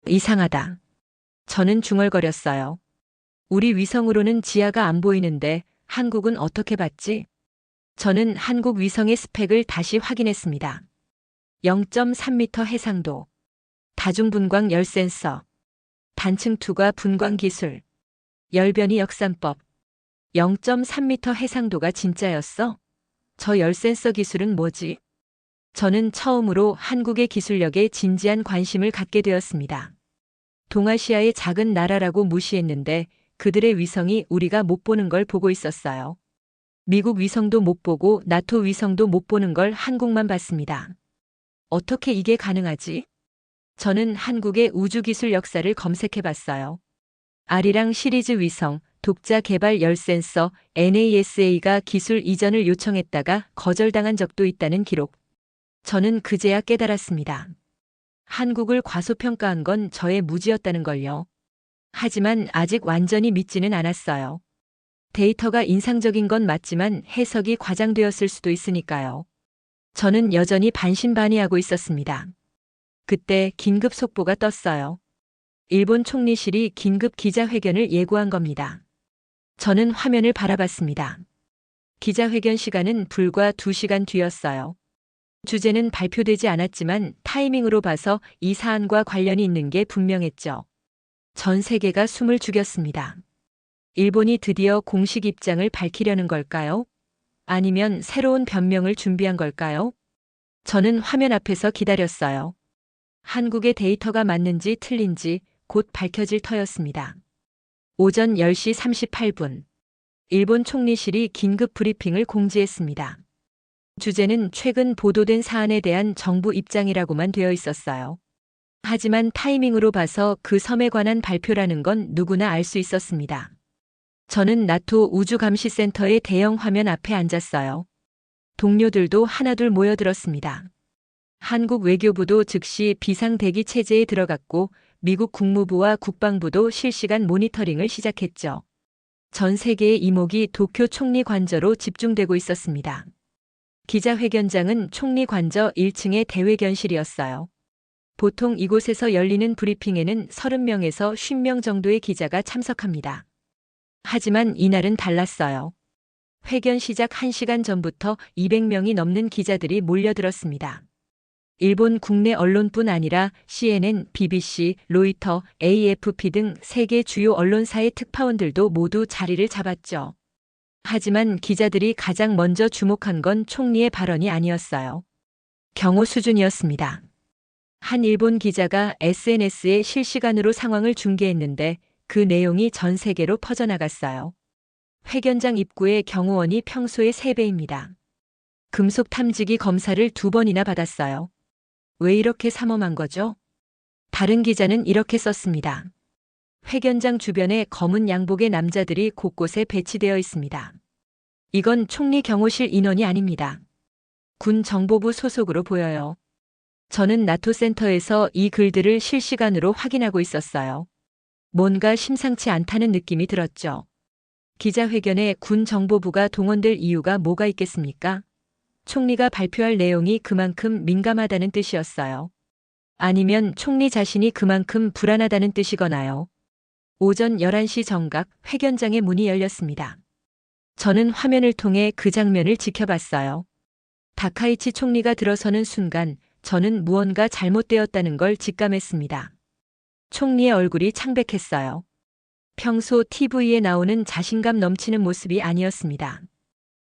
이상하다. 저는 중얼거렸어요. 우리 위성으로는 지하가 안 보이는데 한국은 어떻게 봤지? 저는 한국 위성의 스펙을 다시 확인했습니다. 0.3m 해상도, 다중분광 열센서, 단층 투과 분광 기술, 열변이 역산법, 0.3m 해상도가 진짜였어? 저 열센서 기술은 뭐지? 저는 처음으로 한국의 기술력에 진지한 관심을 갖게 되었습니다. 동아시아의 작은 나라라고 무시했는데 그들의 위성이 우리가 못 보는 걸 보고 있었어요. 미국 위성도 못 보고 나토 위성도 못 보는 걸 한국만 봤습니다. 어떻게 이게 가능하지? 저는 한국의 우주기술 역사를 검색해 봤어요. 아리랑 시리즈 위성, 독자 개발 열 센서, NASA가 기술 이전을 요청했다가 거절당한 적도 있다는 기록. 저는 그제야 깨달았습니다. 한국을 과소평가한 건 저의 무지였다는 걸요. 하지만 아직 완전히 믿지는 않았어요. 데이터가 인상적인 건 맞지만 해석이 과장되었을 수도 있으니까요. 저는 여전히 반신반의하고 있었습니다. 그때 긴급 속보가 떴어요. 일본 총리실이 긴급 기자회견을 예고한 겁니다. 저는 화면을 바라봤습니다. 기자회견 시간은 불과 2시간 뒤였어요. 주제는 발표되지 않았지만 타이밍으로 봐서 이 사안과 관련이 있는 게 분명했죠. 전 세계가 숨을 죽였습니다. 일본이 드디어 공식 입장을 밝히려는 걸까요? 아니면 새로운 변명을 준비한 걸까요? 저는 화면 앞에서 기다렸어요. 한국의 데이터가 맞는지 틀린지 곧 밝혀질 터였습니다. 오전 10시 38분. 일본 총리실이 긴급 브리핑을 공지했습니다. 주제는 최근 보도된 사안에 대한 정부 입장이라고만 되어 있었어요. 하지만 타이밍으로 봐서 그 섬에 관한 발표라는 건 누구나 알 수 있었습니다. 저는 나토 우주감시센터의 대형 화면 앞에 앉았어요. 동료들도 하나둘 모여들었습니다. 한국 외교부도 즉시 비상대기 체제에 들어갔고 미국 국무부와 국방부도 실시간 모니터링을 시작했죠. 전 세계의 이목이 도쿄 총리 관저로 집중되고 있었습니다. 기자회견장은 총리 관저 1층의 대회견실이었어요. 보통 이곳에서 열리는 브리핑에는 30명에서 50명 정도의 기자가 참석합니다. 하지만 이날은 달랐어요. 회견 시작 1시간 전부터 200명이 넘는 기자들이 몰려들었습니다. 일본 국내 언론뿐 아니라 CNN, BBC, 로이터, AFP 등 세계 주요 언론사의 특파원들도 모두 자리를 잡았죠. 하지만 기자들이 가장 먼저 주목한 건 총리의 발언이 아니었어요. 경호 수준이었습니다. 한 일본 기자가 SNS에 실시간으로 상황을 중계했는데 그 내용이 전 세계로 퍼져나갔어요. 회견장 입구의 경호원이 평소의 3배입니다. 금속 탐지기 검사를 2번이나 받았어요. 왜 이렇게 삼엄한 거죠? 다른 기자는 이렇게 썼습니다. 회견장 주변에 검은 양복의 남자들이 곳곳에 배치되어 있습니다. 이건 총리 경호실 인원이 아닙니다. 군 정보부 소속으로 보여요. 저는 나토 센터에서 이 글들을 실시간으로 확인하고 있었어요. 뭔가 심상치 않다는 느낌이 들었죠. 기자회견에 군 정보부가 동원될 이유가 뭐가 있겠습니까? 총리가 발표할 내용이 그만큼 민감하다는 뜻이었어요. 아니면 총리 자신이 그만큼 불안하다는 뜻이거나요. 오전 11시 정각 회견장의 문이 열렸습니다. 저는 화면을 통해 그 장면을 지켜봤어요. 다카이치 총리가 들어서는 순간 저는 무언가 잘못되었다는 걸 직감했습니다. 총리의 얼굴이 창백했어요. 평소 TV에 나오는 자신감 넘치는 모습이 아니었습니다.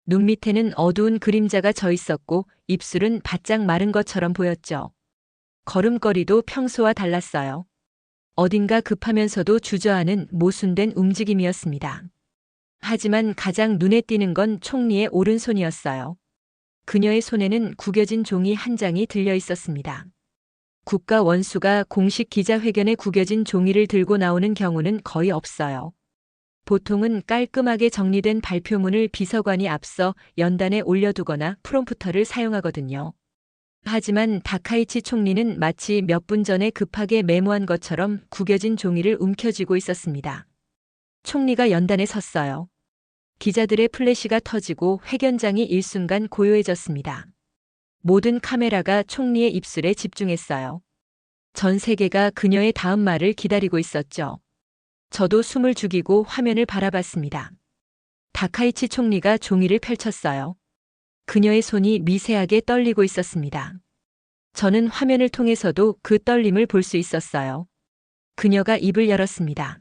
눈 밑에는 어두운 그림자가 져 있었고 입술은 바짝 마른 것처럼 보였죠. 걸음걸이도 평소와 달랐어요. 어딘가 급하면서도 주저하는 모순된 움직임이었습니다. 하지만 가장 눈에 띄는 건 총리의 오른손이었어요. 그녀의 손에는 구겨진 종이 한 장이 들려 있었습니다. 국가 원수가 공식 기자회견에 구겨진 종이를 들고 나오는 경우는 거의 없어요. 보통은 깔끔하게 정리된 발표문을 비서관이 앞서 연단에 올려두거나 프롬프터를 사용하거든요. 하지만 다카이치 총리는 마치 몇 분 전에 급하게 메모한 것처럼 구겨진 종이를 움켜쥐고 있었습니다. 총리가 연단에 섰어요. 기자들의 플래시가 터지고 회견장이 일순간 고요해졌습니다. 모든 카메라가 총리의 입술에 집중했어요. 전 세계가 그녀의 다음 말을 기다리고 있었죠. 저도 숨을 죽이고 화면을 바라봤습니다. 다카이치 총리가 종이를 펼쳤어요. 그녀의 손이 미세하게 떨리고 있었습니다. 저는 화면을 통해서도 그 떨림을 볼 수 있었어요. 그녀가 입을 열었습니다.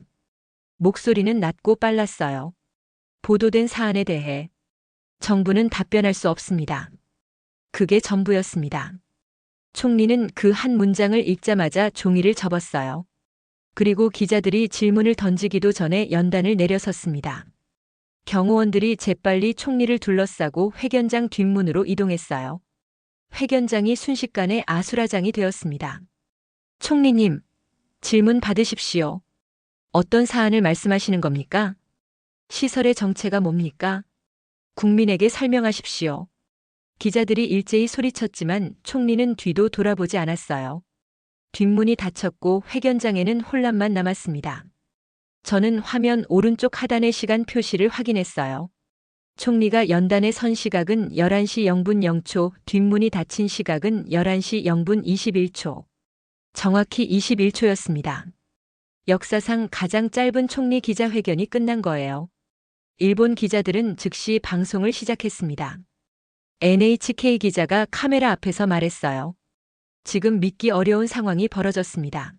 목소리는 낮고 빨랐어요. 보도된 사안에 대해 정부는 답변할 수 없습니다. 그게 전부였습니다. 총리는 그 한 문장을 읽자마자 종이를 접었어요. 그리고 기자들이 질문을 던지기도 전에 연단을 내려섰습니다. 경호원들이 재빨리 총리를 둘러싸고 회견장 뒷문으로 이동했어요. 회견장이 순식간에 아수라장이 되었습니다. 총리님, 질문 받으십시오. 어떤 사안을 말씀하시는 겁니까? 시설의 정체가 뭡니까? 국민에게 설명하십시오. 기자들이 일제히 소리쳤지만 총리는 뒤도 돌아보지 않았어요. 뒷문이 닫혔고 회견장에는 혼란만 남았습니다. 저는 화면 오른쪽 하단의 시간 표시를 확인했어요. 총리가 연단에 선 시각은 11시 0분 0초, 뒷문이 닫힌 시각은 11시 0분 21초. 정확히 21초였습니다. 역사상 가장 짧은 총리 기자회견이 끝난 거예요. 일본 기자들은 즉시 방송을 시작했습니다. NHK 기자가 카메라 앞에서 말했어요. 지금 믿기 어려운 상황이 벌어졌습니다.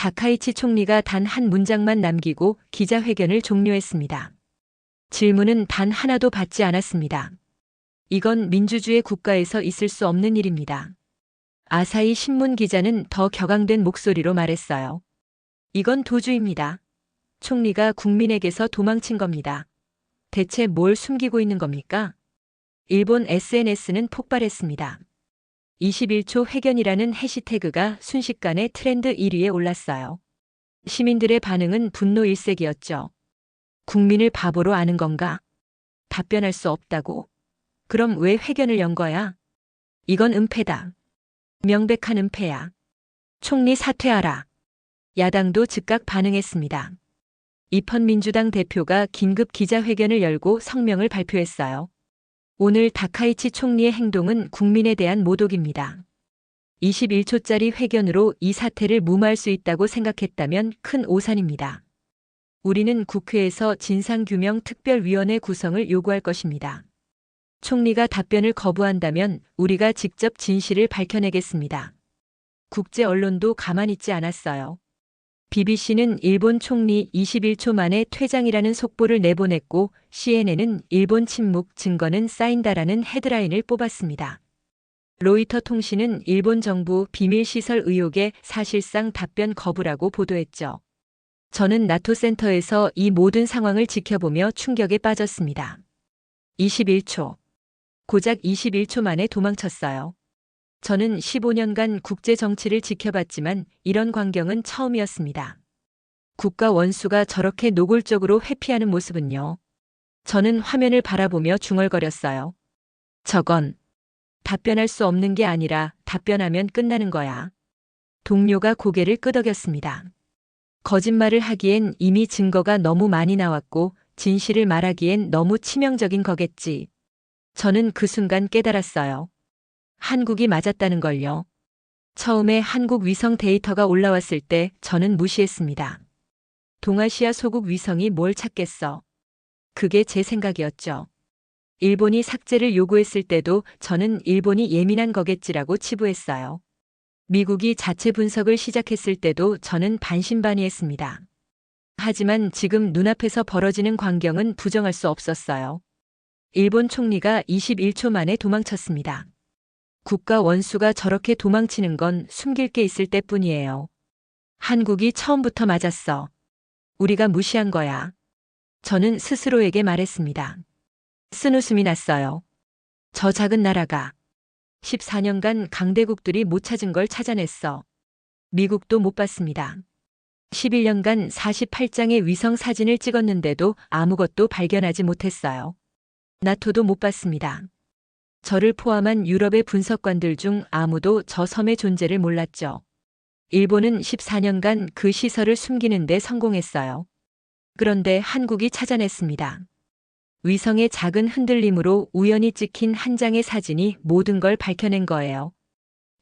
다카이치 총리가 단 한 문장만 남기고 기자회견을 종료했습니다. 질문은 단 하나도 받지 않았습니다. 이건 민주주의 국가에서 있을 수 없는 일입니다. 아사히 신문 기자는 더 격앙된 목소리로 말했어요. 이건 도주입니다. 총리가 국민에게서 도망친 겁니다. 대체 뭘 숨기고 있는 겁니까? 일본 SNS는 폭발했습니다. 21초 회견이라는 해시태그가 순식간에 트렌드 1위에 올랐어요. 시민들의 반응은 분노 일색이었죠. 국민을 바보로 아는 건가? 답변할 수 없다고? 그럼 왜 회견을 연 거야? 이건 은폐다. 명백한 은폐야. 총리 사퇴하라. 야당도 즉각 반응했습니다. 입헌민주당 대표가 긴급 기자회견을 열고 성명을 발표했어요. 오늘 다카이치 총리의 행동은 국민에 대한 모독입니다. 21초짜리 회견으로 이 사태를 무마할 수 있다고 생각했다면 큰 오산입니다. 우리는 국회에서 진상규명 특별위원회 구성을 요구할 것입니다. 총리가 답변을 거부한다면 우리가 직접 진실을 밝혀내겠습니다. 국제 언론도 가만히 있지 않았어요. BBC는 일본 총리 21초 만에 퇴장이라는 속보를 내보냈고 CNN은 일본 침묵 증거는 쌓인다라는 헤드라인을 뽑았습니다. 로이터 통신은 일본 정부 비밀시설 의혹에 사실상 답변 거부라고 보도했죠. 저는 나토 센터에서 이 모든 상황을 지켜보며 충격에 빠졌습니다. 21초. 고작 21초 만에 도망쳤어요. 저는 15년간 국제 정치를 지켜봤지만 이런 광경은 처음이었습니다. 국가 원수가 저렇게 노골적으로 회피하는 모습은요. 저는 화면을 바라보며 중얼거렸어요. 저건 답변할 수 없는 게 아니라 답변하면 끝나는 거야. 동료가 고개를 끄덕였습니다. 거짓말을 하기엔 이미 증거가 너무 많이 나왔고 진실을 말하기엔 너무 치명적인 거겠지. 저는 그 순간 깨달았어요. 한국이 맞았다는 걸요. 처음에 한국 위성 데이터가 올라왔을 때 저는 무시했습니다. 동아시아 소국 위성이 뭘 찾겠어. 그게 제 생각이었죠. 일본이 삭제를 요구했을 때도 저는 일본이 예민한 거겠지라고 치부했어요. 미국이 자체 분석을 시작했을 때도 저는 반신반의했습니다. 하지만 지금 눈앞에서 벌어지는 광경은 부정할 수 없었어요. 일본 총리가 21초 만에 도망쳤습니다. 국가 원수가 저렇게 도망치는 건 숨길 게 있을 때뿐이에요. 한국이 처음부터 맞았어. 우리가 무시한 거야. 저는 스스로에게 말했습니다. 쓴웃음이 났어요. 저 작은 나라가 14년간 강대국들이 못 찾은 걸 찾아냈어. 미국도 못 봤습니다. 11년간 48장의 위성 사진을 찍었는데도 아무것도 발견하지 못했어요. 나토도 못 봤습니다. 저를 포함한 유럽의 분석관들 중 아무도 저 섬의 존재를 몰랐죠. 일본은 14년간 그 시설을 숨기는 데 성공했어요. 그런데 한국이 찾아냈습니다. 위성의 작은 흔들림으로 우연히 찍힌 한 장의 사진이 모든 걸 밝혀낸 거예요.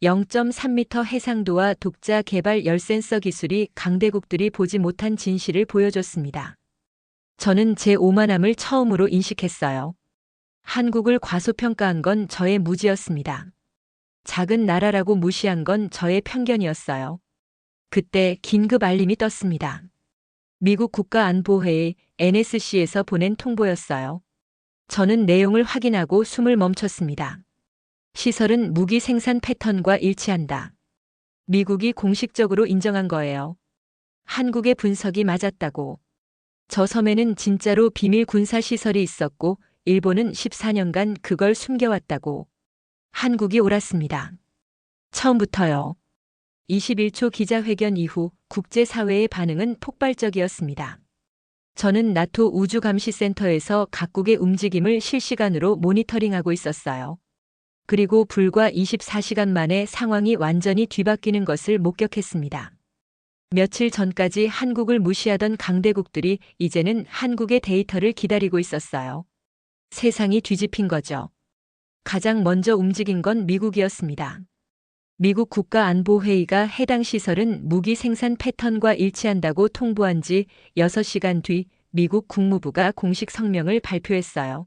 0.3m 해상도와 독자 개발 열 센서 기술이 강대국들이 보지 못한 진실을 보여줬습니다. 저는 제 오만함을 처음으로 인식했어요. 한국을 과소평가한 건 저의 무지였습니다. 작은 나라라고 무시한 건 저의 편견이었어요. 그때 긴급 알림이 떴습니다. 미국 국가안보회의 NSC에서 보낸 통보였어요. 저는 내용을 확인하고 숨을 멈췄습니다. 시설은 무기 생산 패턴과 일치한다. 미국이 공식적으로 인정한 거예요. 한국의 분석이 맞았다고. 저 섬에는 진짜로 비밀 군사 시설이 있었고 일본은 14년간 그걸 숨겨왔다고. 한국이 옳았습니다. 처음부터요. 21초 기자회견 이후 국제사회의 반응은 폭발적이었습니다. 저는 나토 우주감시센터에서 각국의 움직임을 실시간으로 모니터링하고 있었어요. 그리고 불과 24시간 만에 상황이 완전히 뒤바뀌는 것을 목격했습니다. 며칠 전까지 한국을 무시하던 강대국들이 이제는 한국의 데이터를 기다리고 있었어요. 세상이 뒤집힌 거죠. 가장 먼저 움직인 건 미국이었습니다. 미국 국가안보회의가 해당 시설은 무기 생산 패턴과 일치한다고 통보한 지 6시간 뒤 미국 국무부가 공식 성명을 발표했어요.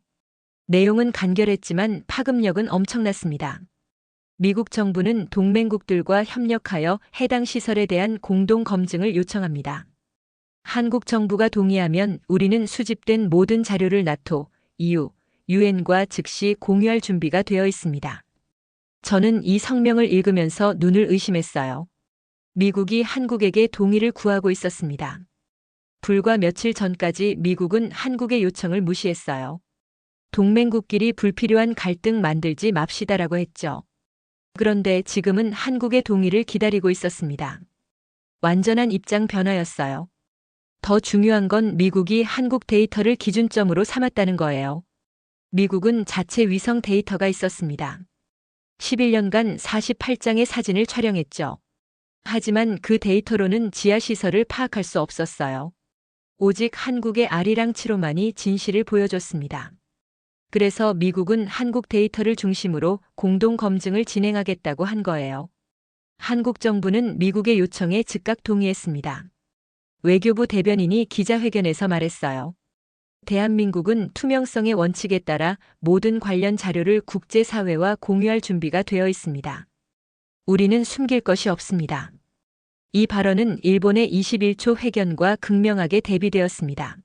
내용은 간결했지만 파급력은 엄청났습니다. 미국 정부는 동맹국들과 협력하여 해당 시설에 대한 공동 검증을 요청합니다. 한국 정부가 동의하면 우리는 수집된 모든 자료를 나토, EU, 유엔과 즉시 공유할 준비가 되어 있습니다. 저는 이 성명을 읽으면서 눈을 의심했어요. 미국이 한국에게 동의를 구하고 있었습니다. 불과 며칠 전까지 미국은 한국의 요청을 무시했어요. 동맹국끼리 불필요한 갈등 만들지 맙시다라고 했죠. 그런데 지금은 한국의 동의를 기다리고 있었습니다. 완전한 입장 변화였어요. 더 중요한 건 미국이 한국 데이터를 기준점으로 삼았다는 거예요. 미국은 자체 위성 데이터가 있었습니다. 11년간 48장의 사진을 촬영했죠. 하지만 그 데이터로는 지하시설을 파악할 수 없었어요. 오직 한국의 아리랑치로만이 진실을 보여줬습니다. 그래서 미국은 한국 데이터를 중심으로 공동 검증을 진행하겠다고 한 거예요. 한국 정부는 미국의 요청에 즉각 동의했습니다. 외교부 대변인이 기자회견에서 말했어요. 대한민국은 투명성의 원칙에 따라 모든 관련 자료를 국제사회와 공유할 준비가 되어 있습니다. 우리는 숨길 것이 없습니다. 이 발언은 일본의 21초 회견과 극명하게 대비되었습니다.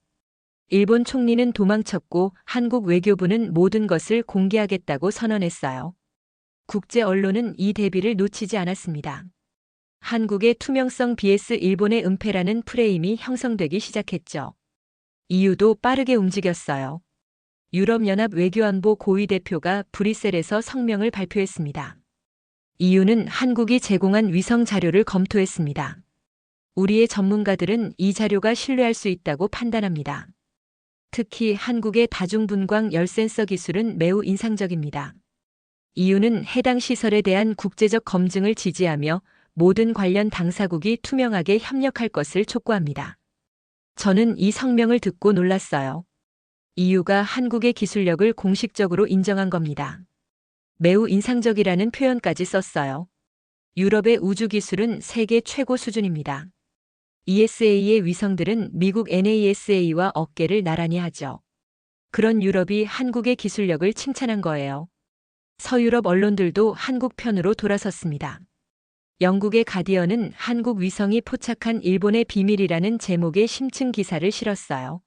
일본 총리는 도망쳤고 한국 외교부는 모든 것을 공개하겠다고 선언했어요. 국제 언론은 이 대비를 놓치지 않았습니다. 한국의 투명성 vs 일본의 은폐라는 프레임이 형성되기 시작했죠. EU도 빠르게 움직였어요. 유럽연합 외교안보 고위 대표가 브뤼셀에서 성명을 발표했습니다. EU는 한국이 제공한 위성 자료를 검토했습니다. 우리의 전문가들은 이 자료가 신뢰할 수 있다고 판단합니다. 특히 한국의 다중분광 열센서 기술은 매우 인상적입니다. EU는 해당 시설에 대한 국제적 검증을 지지하며 모든 관련 당사국이 투명하게 협력할 것을 촉구합니다. 저는 이 성명을 듣고 놀랐어요. EU가 한국의 기술력을 공식적으로 인정한 겁니다. 매우 인상적이라는 표현까지 썼어요. 유럽의 우주 기술은 세계 최고 수준입니다. ESA의 위성들은 미국 NASA와 어깨를 나란히 하죠. 그런 유럽이 한국의 기술력을 칭찬한 거예요. 서유럽 언론들도 한국 편으로 돌아섰습니다. 영국의 가디언은 한국 위성이 포착한 일본의 비밀이라는 제목의 심층 기사를 실었어요.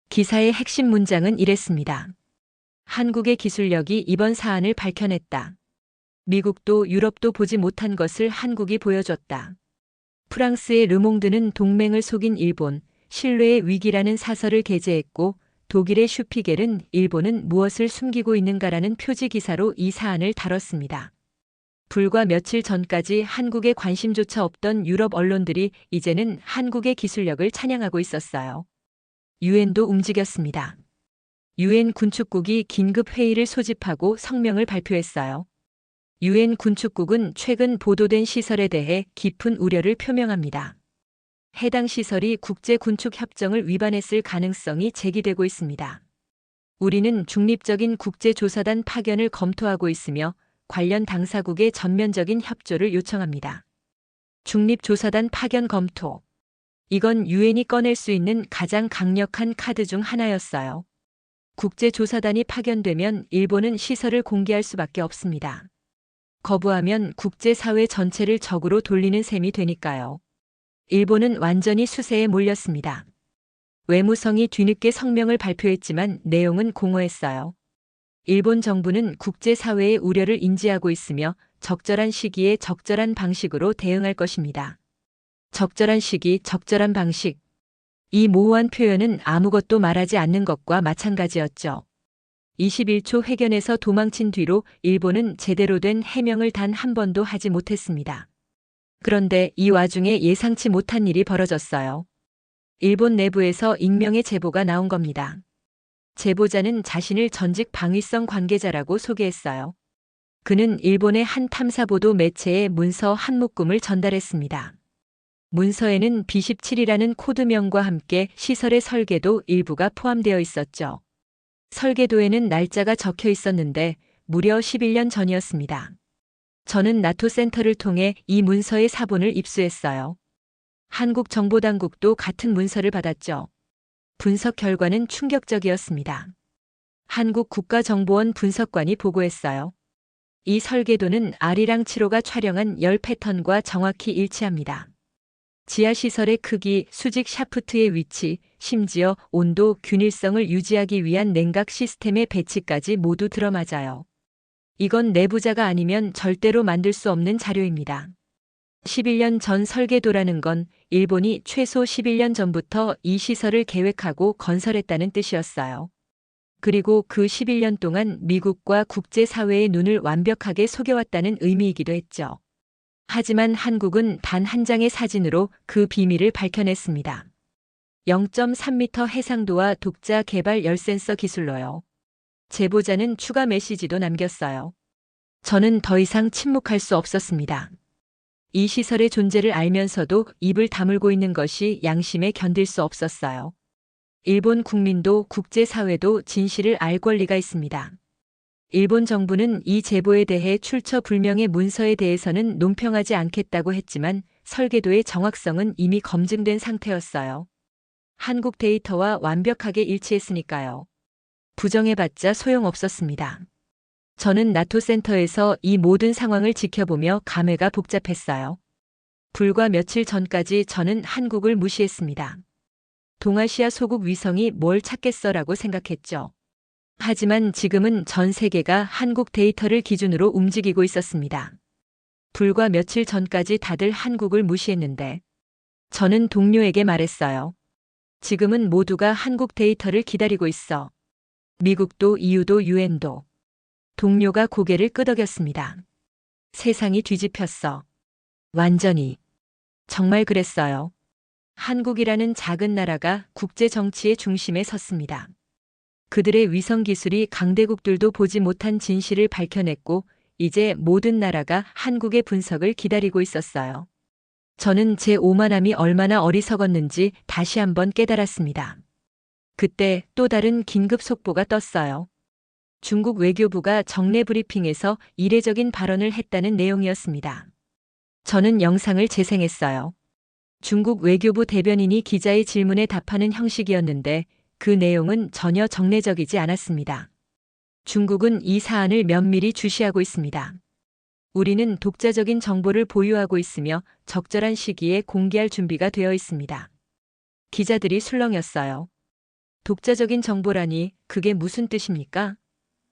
기사의 핵심 문장은 이랬습니다. 한국의 기술력이 이번 사안을 밝혀냈다. 미국도 유럽도 보지 못한 것을 한국이 보여줬다. 프랑스의 르몽드는 동맹을 속인 일본, 신뢰의 위기라는 사설을 게재했고 독일의 슈피겔은 일본은 무엇을 숨기고 있는가라는 표지 기사로 이 사안을 다뤘습니다. 불과 며칠 전까지 한국에 관심조차 없던 유럽 언론들이 이제는 한국의 기술력을 찬양하고 있었어요. 유엔도 움직였습니다. 유엔 군축국이 긴급 회의를 소집하고 성명을 발표했어요. 유엔 군축국은 최근 보도된 시설에 대해 깊은 우려를 표명합니다. 해당 시설이 국제군축협정을 위반했을 가능성이 제기되고 있습니다. 우리는 중립적인 국제조사단 파견을 검토하고 있으며 관련 당사국의 전면적인 협조를 요청합니다. 중립조사단 파견 검토. 이건 유엔이 꺼낼 수 있는 가장 강력한 카드 중 하나였어요. 국제조사단이 파견되면 일본은 시설을 공개할 수밖에 없습니다. 거부하면 국제사회 전체를 적으로 돌리는 셈이 되니까요. 일본은 완전히 수세에 몰렸습니다. 외무성이 뒤늦게 성명을 발표했지만 내용은 공허했어요. 일본 정부는 국제사회의 우려를 인지하고 있으며 적절한 시기에 적절한 방식으로 대응할 것입니다. 적절한 시기, 적절한 방식. 이 모호한 표현은 아무것도 말하지 않는 것과 마찬가지였죠. 21초 회견에서 도망친 뒤로 일본은 제대로 된 해명을 단 한 번도 하지 못했습니다. 그런데 이 와중에 예상치 못한 일이 벌어졌어요. 일본 내부에서 익명의 제보가 나온 겁니다. 제보자는 자신을 전직 방위성 관계자라고 소개했어요. 그는 일본의 한 탐사보도 매체에 문서 한 묶음을 전달했습니다. 문서에는 B17이라는 코드명과 함께 시설의 설계도 일부가 포함되어 있었죠. 설계도에는 날짜가 적혀 있었는데 무려 11년 전이었습니다. 저는 나토 센터를 통해 이 문서의 사본을 입수했어요. 한국 정보당국도 같은 문서를 받았죠. 분석 결과는 충격적이었습니다. 한국 국가정보원 분석관이 보고했어요. 이 설계도는 아리랑 7호가 촬영한 열 패턴과 정확히 일치합니다. 지하시설의 크기, 수직 샤프트의 위치, 심지어 온도, 균일성을 유지하기 위한 냉각 시스템의 배치까지 모두 들어맞아요. 이건 내부자가 아니면 절대로 만들 수 없는 자료입니다. 11년 전 설계도라는 건 일본이 최소 11년 전부터 이 시설을 계획하고 건설했다는 뜻이었어요. 그리고 그 11년 동안 미국과 국제사회의 눈을 완벽하게 속여왔다는 의미이기도 했죠. 하지만 한국은 단 한 장의 사진으로 그 비밀을 밝혀냈습니다. 0.3m 해상도와 독자 개발 열 센서 기술로요. 제보자는 추가 메시지도 남겼어요. 저는 더 이상 침묵할 수 없었습니다. 이 시설의 존재를 알면서도 입을 다물고 있는 것이 양심에 견딜 수 없었어요. 일본 국민도 국제사회도 진실을 알 권리가 있습니다. 일본 정부는 이 제보에 대해 출처 불명의 문서에 대해서는 논평하지 않겠다고 했지만 설계도의 정확성은 이미 검증된 상태였어요. 한국 데이터와 완벽하게 일치했으니까요. 부정해봤자 소용없었습니다. 저는 나토 센터에서 이 모든 상황을 지켜보며 감회가 복잡했어요. 불과 며칠 전까지 저는 한국을 무시했습니다. 동아시아 소국 위성이 뭘 찾겠어라고 생각했죠. 하지만 지금은 전 세계가 한국 데이터를 기준으로 움직이고 있었습니다. 불과 며칠 전까지 다들 한국을 무시했는데 저는 동료에게 말했어요. 지금은 모두가 한국 데이터를 기다리고 있어. 미국도 EU도 유엔도. 동료가 고개를 끄덕였습니다. 세상이 뒤집혔어. 완전히. 정말 그랬어요. 한국이라는 작은 나라가 국제 정치의 중심에 섰습니다. 그들의 위성 기술이 강대국들도 보지 못한 진실을 밝혀냈고 이제 모든 나라가 한국의 분석을 기다리고 있었어요. 저는 제 오만함이 얼마나 어리석었는지 다시 한번 깨달았습니다. 그때 또 다른 긴급 속보가 떴어요. 중국 외교부가 정례 브리핑에서 이례적인 발언을 했다는 내용이었습니다. 저는 영상을 재생했어요. 중국 외교부 대변인이 기자의 질문에 답하는 형식이었는데 그 내용은 전혀 정례적이지 않았습니다. 중국은 이 사안을 면밀히 주시하고 있습니다. 우리는 독자적인 정보를 보유하고 있으며 적절한 시기에 공개할 준비가 되어 있습니다. 기자들이 술렁였어요. 독자적인 정보라니 그게 무슨 뜻입니까?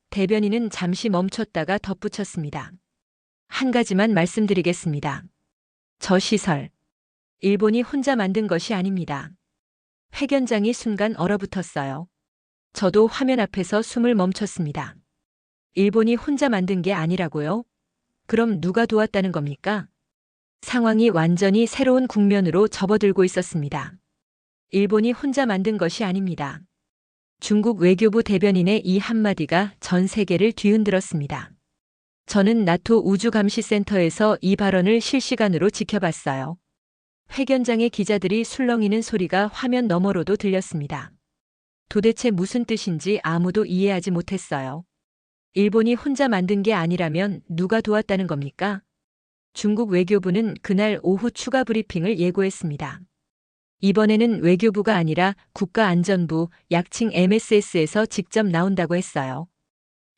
대변인은 잠시 멈췄다가 덧붙였습니다. 한 가지만 말씀드리겠습니다. 저 시설, 일본이 혼자 만든 것이 아닙니다. 회견장이 순간 얼어붙었어요. 저도 화면 앞에서 숨을 멈췄습니다. 일본이 혼자 만든 게 아니라고요? 그럼 누가 도왔다는 겁니까? 상황이 완전히 새로운 국면으로 접어들고 있었습니다. 일본이 혼자 만든 것이 아닙니다. 중국 외교부 대변인의 이 한마디가 전 세계를 뒤흔들었습니다. 저는 나토 우주감시센터에서 이 발언을 실시간으로 지켜봤어요. 회견장의 기자들이 술렁이는 소리가 화면 너머로도 들렸습니다. 도대체 무슨 뜻인지 아무도 이해하지 못했어요. 일본이 혼자 만든 게 아니라면 누가 도왔다는 겁니까? 중국 외교부는 그날 오후 추가 브리핑을 예고했습니다. 이번에는 외교부가 아니라 국가안전부, 약칭 MSS에서 직접 나온다고 했어요.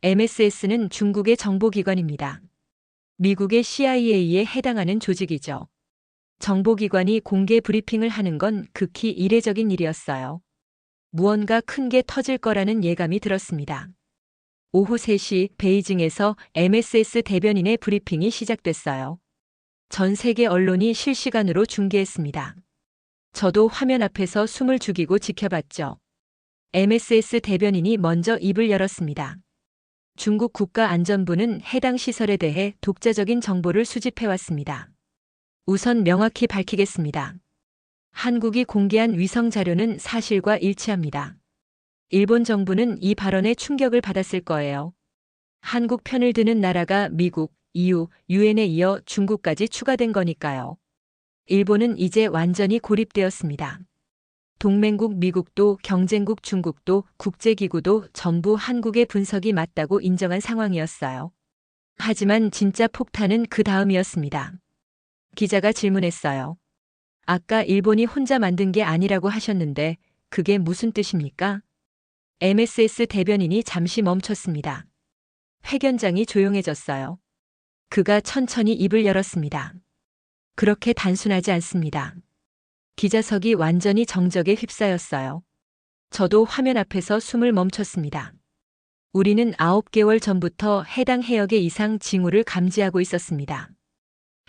MSS는 중국의 정보기관입니다. 미국의 CIA에 해당하는 조직이죠. 정보기관이 공개 브리핑을 하는 건 극히 이례적인 일이었어요. 무언가 큰 게 터질 거라는 예감이 들었습니다. 오후 3시 베이징에서 MSS 대변인의 브리핑이 시작됐어요. 전 세계 언론이 실시간으로 중계했습니다. 저도 화면 앞에서 숨을 죽이고 지켜봤죠. MSS 대변인이 먼저 입을 열었습니다. 중국 국가안전부는 해당 시설에 대해 독자적인 정보를 수집해왔습니다. 우선 명확히 밝히겠습니다. 한국이 공개한 위성 자료는 사실과 일치합니다. 일본 정부는 이 발언에 충격을 받았을 거예요. 한국 편을 드는 나라가 미국, EU, 유엔에 이어 중국까지 추가된 거니까요. 일본은 이제 완전히 고립되었습니다. 동맹국 미국도 경쟁국 중국도 국제기구도 전부 한국의 분석이 맞다고 인정한 상황이었어요. 하지만 진짜 폭탄은 그 다음이었습니다. 기자가 질문했어요. 아까 일본이 혼자 만든 게 아니라고 하셨는데 그게 무슨 뜻입니까? MSS 대변인이 잠시 멈췄습니다. 회견장이 조용해졌어요. 그가 천천히 입을 열었습니다. 그렇게 단순하지 않습니다. 기자석이 완전히 정적에 휩싸였어요. 저도 화면 앞에서 숨을 멈췄습니다. 우리는 9개월 전부터 해당 해역의 이상 징후를 감지하고 있었습니다.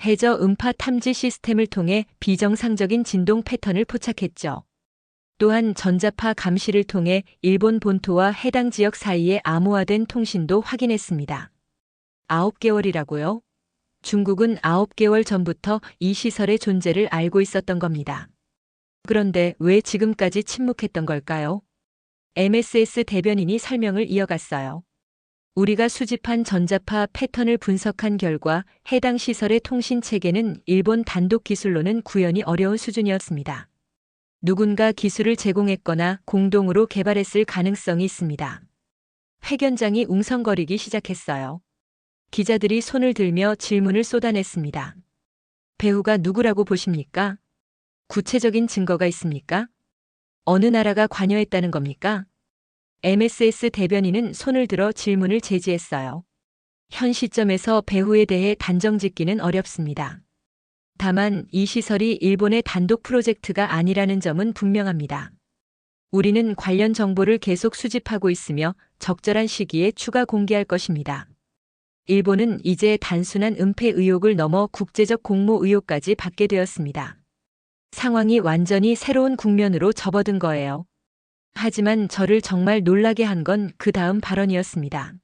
해저 음파 탐지 시스템을 통해 비정상적인 진동 패턴을 포착했죠. 또한 전자파 감시를 통해 일본 본토와 해당 지역 사이의 암호화된 통신도 확인했습니다. 9개월이라고요? 중국은 9개월 전부터 이 시설의 존재를 알고 있었던 겁니다. 그런데 왜 지금까지 침묵했던 걸까요? MSS 대변인이 설명을 이어갔어요. 우리가 수집한 전자파 패턴을 분석한 결과 해당 시설의 통신 체계는 일본 단독 기술로는 구현이 어려운 수준이었습니다. 누군가 기술을 제공했거나 공동으로 개발했을 가능성이 있습니다. 회견장이 웅성거리기 시작했어요. 기자들이 손을 들며 질문을 쏟아냈습니다. 배후가 누구라고 보십니까? 구체적인 증거가 있습니까? 어느 나라가 관여했다는 겁니까? MSS 대변인은 손을 들어 질문을 제지했어요. 현 시점에서 배후에 대해 단정 짓기는 어렵습니다. 다만 이 시설이 일본의 단독 프로젝트가 아니라는 점은 분명합니다. 우리는 관련 정보를 계속 수집하고 있으며 적절한 시기에 추가 공개할 것입니다. 일본은 이제 단순한 은폐 의혹을 넘어 국제적 공모 의혹까지 받게 되었습니다. 상황이 완전히 새로운 국면으로 접어든 거예요. 하지만 저를 정말 놀라게 한 건 그 다음 발언이었습니다.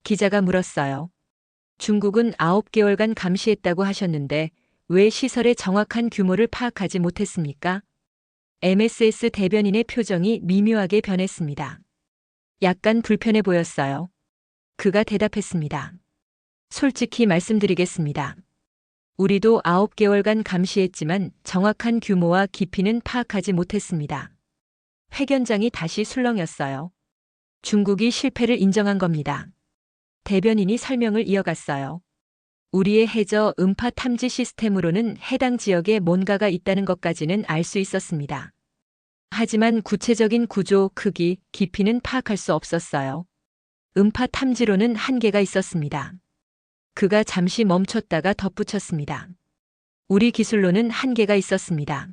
기자가 물었어요. 중국은 9개월간 감시했다고 하셨는데 왜 시설의 정확한 규모를 파악하지 못했습니까? MSS 대변인의 표정이 미묘하게 변했습니다. 약간 불편해 보였어요. 그가 대답했습니다. 솔직히 말씀드리겠습니다. 우리도 9개월간 감시했지만 정확한 규모와 깊이는 파악하지 못했습니다. 회견장이 다시 술렁였어요. 중국이 실패를 인정한 겁니다. 대변인이 설명을 이어갔어요. 우리의 해저 음파 탐지 시스템으로는 해당 지역에 뭔가가 있다는 것까지는 알 수 있었습니다. 하지만 구체적인 구조, 크기, 깊이는 파악할 수 없었어요. 음파 탐지로는 한계가 있었습니다. 그가 잠시 멈췄다가 덧붙였습니다. 우리 기술로는 한계가 있었습니다.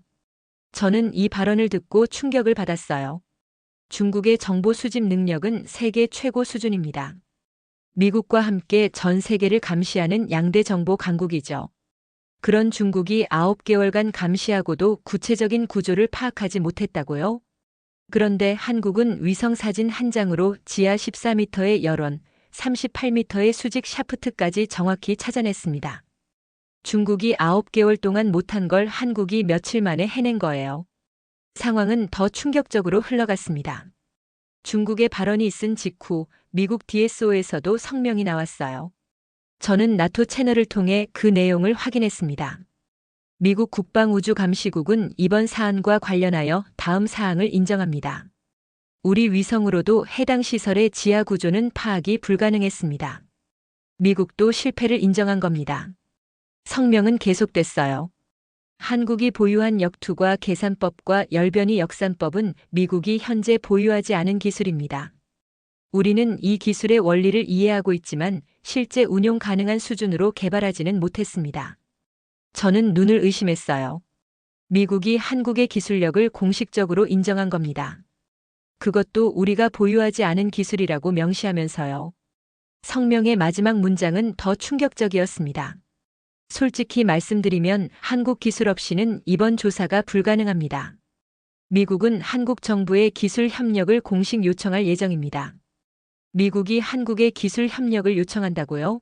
저는 이 발언을 듣고 충격을 받았어요. 중국의 정보 수집 능력은 세계 최고 수준입니다. 미국과 함께 전 세계를 감시하는 양대 정보 강국이죠. 그런 중국이 9개월간 감시하고도 구체적인 구조를 파악하지 못했다고요? 그런데 한국은 위성 사진 한 장으로 지하 14m의 열원, 38m의 수직 샤프트까지 정확히 찾아냈습니다. 중국이 9개월 동안 못한 걸 한국이 며칠 만에 해낸 거예요. 상황은 더 충격적으로 흘러갔습니다. 중국의 발언이 있은 직후 미국 DSO에서도 성명이 나왔어요. 저는 나토 채널을 통해 그 내용을 확인했습니다. 미국 국방우주감시국은 이번 사안과 관련하여 다음 사항을 인정합니다. 우리 위성으로도 해당 시설의 지하 구조는 파악이 불가능했습니다. 미국도 실패를 인정한 겁니다. 성명은 계속됐어요. 한국이 보유한 역투과 계산법과 열변이 역산법은 미국이 현재 보유하지 않은 기술입니다. 우리는 이 기술의 원리를 이해하고 있지만 실제 운용 가능한 수준으로 개발하지는 못했습니다. 저는 눈을 의심했어요. 미국이 한국의 기술력을 공식적으로 인정한 겁니다. 그것도 우리가 보유하지 않은 기술이라고 명시하면서요. 성명의 마지막 문장은 더 충격적이었습니다. 솔직히 말씀드리면 한국 기술 없이는 이번 조사가 불가능합니다. 미국은 한국 정부의 기술 협력을 공식 요청할 예정입니다. 미국이 한국의 기술 협력을 요청한다고요?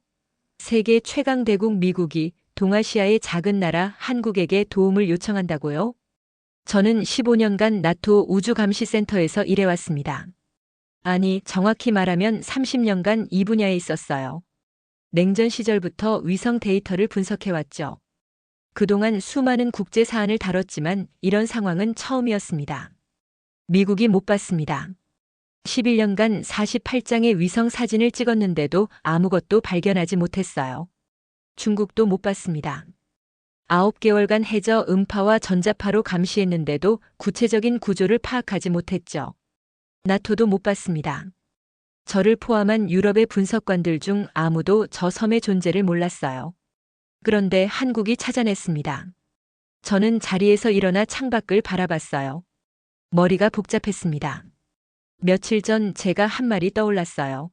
세계 최강 대국 미국이 동아시아의 작은 나라 한국에게 도움을 요청한다고요? 저는 15년간 나토 우주감시센터에서 일해왔습니다. 아니, 정확히 말하면 30년간 이 분야에 있었어요. 냉전 시절부터 위성 데이터를 분석해왔죠. 그동안 수많은 국제 사안을 다뤘지만 이런 상황은 처음이었습니다. 미국이 못 봤습니다. 11년간 48장의 위성 사진을 찍었는데도 아무것도 발견하지 못했어요. 중국도 못 봤습니다. 9개월간 해저 음파와 전자파로 감시했는데도 구체적인 구조를 파악하지 못했죠. 나토도 못 봤습니다. 저를 포함한 유럽의 분석관들 중 아무도 저 섬의 존재를 몰랐어요. 그런데 한국이 찾아냈습니다. 저는 자리에서 일어나 창밖을 바라봤어요. 머리가 복잡했습니다. 며칠 전 제가 한 말이 떠올랐어요.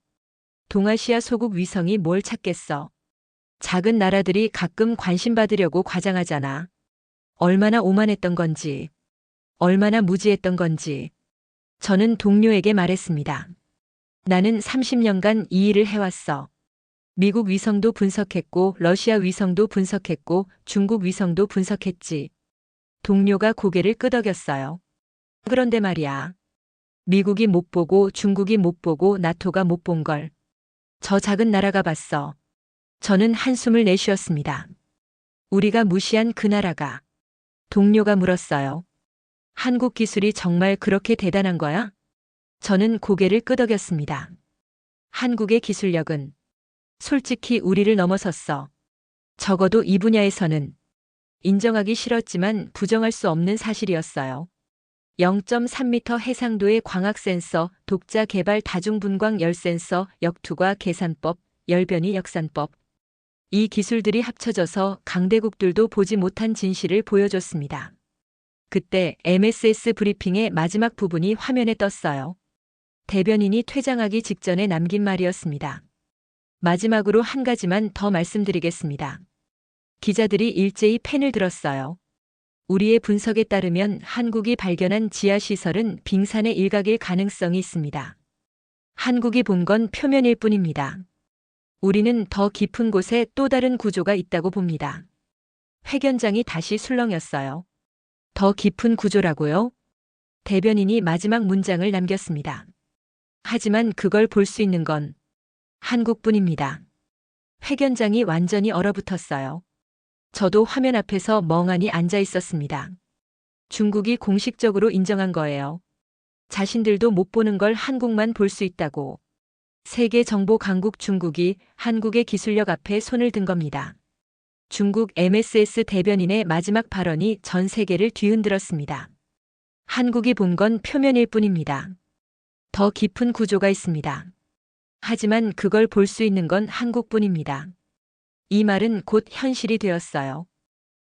동아시아 소국 위성이 뭘 찾겠어? 작은 나라들이 가끔 관심 받으려고 과장하잖아. 얼마나 오만했던 건지, 얼마나 무지했던 건지. 저는 동료에게 말했습니다. 나는 30년간 이 일을 해왔어. 미국 위성도 분석했고, 러시아 위성도 분석했고, 중국 위성도 분석했지. 동료가 고개를 끄덕였어요. 그런데 말이야. 미국이 못 보고 중국이 못 보고 나토가 못 본 걸. 저 작은 나라가 봤어. 저는 한숨을 내쉬었습니다. 우리가 무시한 그 나라가. 동료가 물었어요. 한국 기술이 정말 그렇게 대단한 거야? 저는 고개를 끄덕였습니다. 한국의 기술력은 솔직히 우리를 넘어섰어. 적어도 이 분야에서는 인정하기 싫었지만 부정할 수 없는 사실이었어요. 0.3m 해상도의 광학 센서, 독자 개발 다중분광 열 센서, 역투과 계산법, 열변이 역산법. 이 기술들이 합쳐져서 강대국들도 보지 못한 진실을 보여줬습니다. 그때 MSS 브리핑의 마지막 부분이 화면에 떴어요. 대변인이 퇴장하기 직전에 남긴 말이었습니다. 마지막으로 한 가지만 더 말씀드리겠습니다. 기자들이 일제히 펜을 들었어요. 우리의 분석에 따르면 한국이 발견한 지하시설은 빙산의 일각일 가능성이 있습니다. 한국이 본 건 표면일 뿐입니다. 우리는 더 깊은 곳에 또 다른 구조가 있다고 봅니다. 회견장이 다시 술렁였어요. 더 깊은 구조라고요? 대변인이 마지막 문장을 남겼습니다. 하지만 그걸 볼 수 있는 건 한국뿐입니다. 회견장이 완전히 얼어붙었어요. 저도 화면 앞에서 멍하니 앉아 있었습니다. 중국이 공식적으로 인정한 거예요. 자신들도 못 보는 걸 한국만 볼 수 있다고. 세계 정보 강국 중국이 한국의 기술력 앞에 손을 든 겁니다. 중국 MSS 대변인의 마지막 발언이 전 세계를 뒤흔들었습니다. 한국이 본 건 표면일 뿐입니다. 더 깊은 구조가 있습니다. 하지만 그걸 볼 수 있는 건 한국뿐입니다. 이 말은 곧 현실이 되었어요.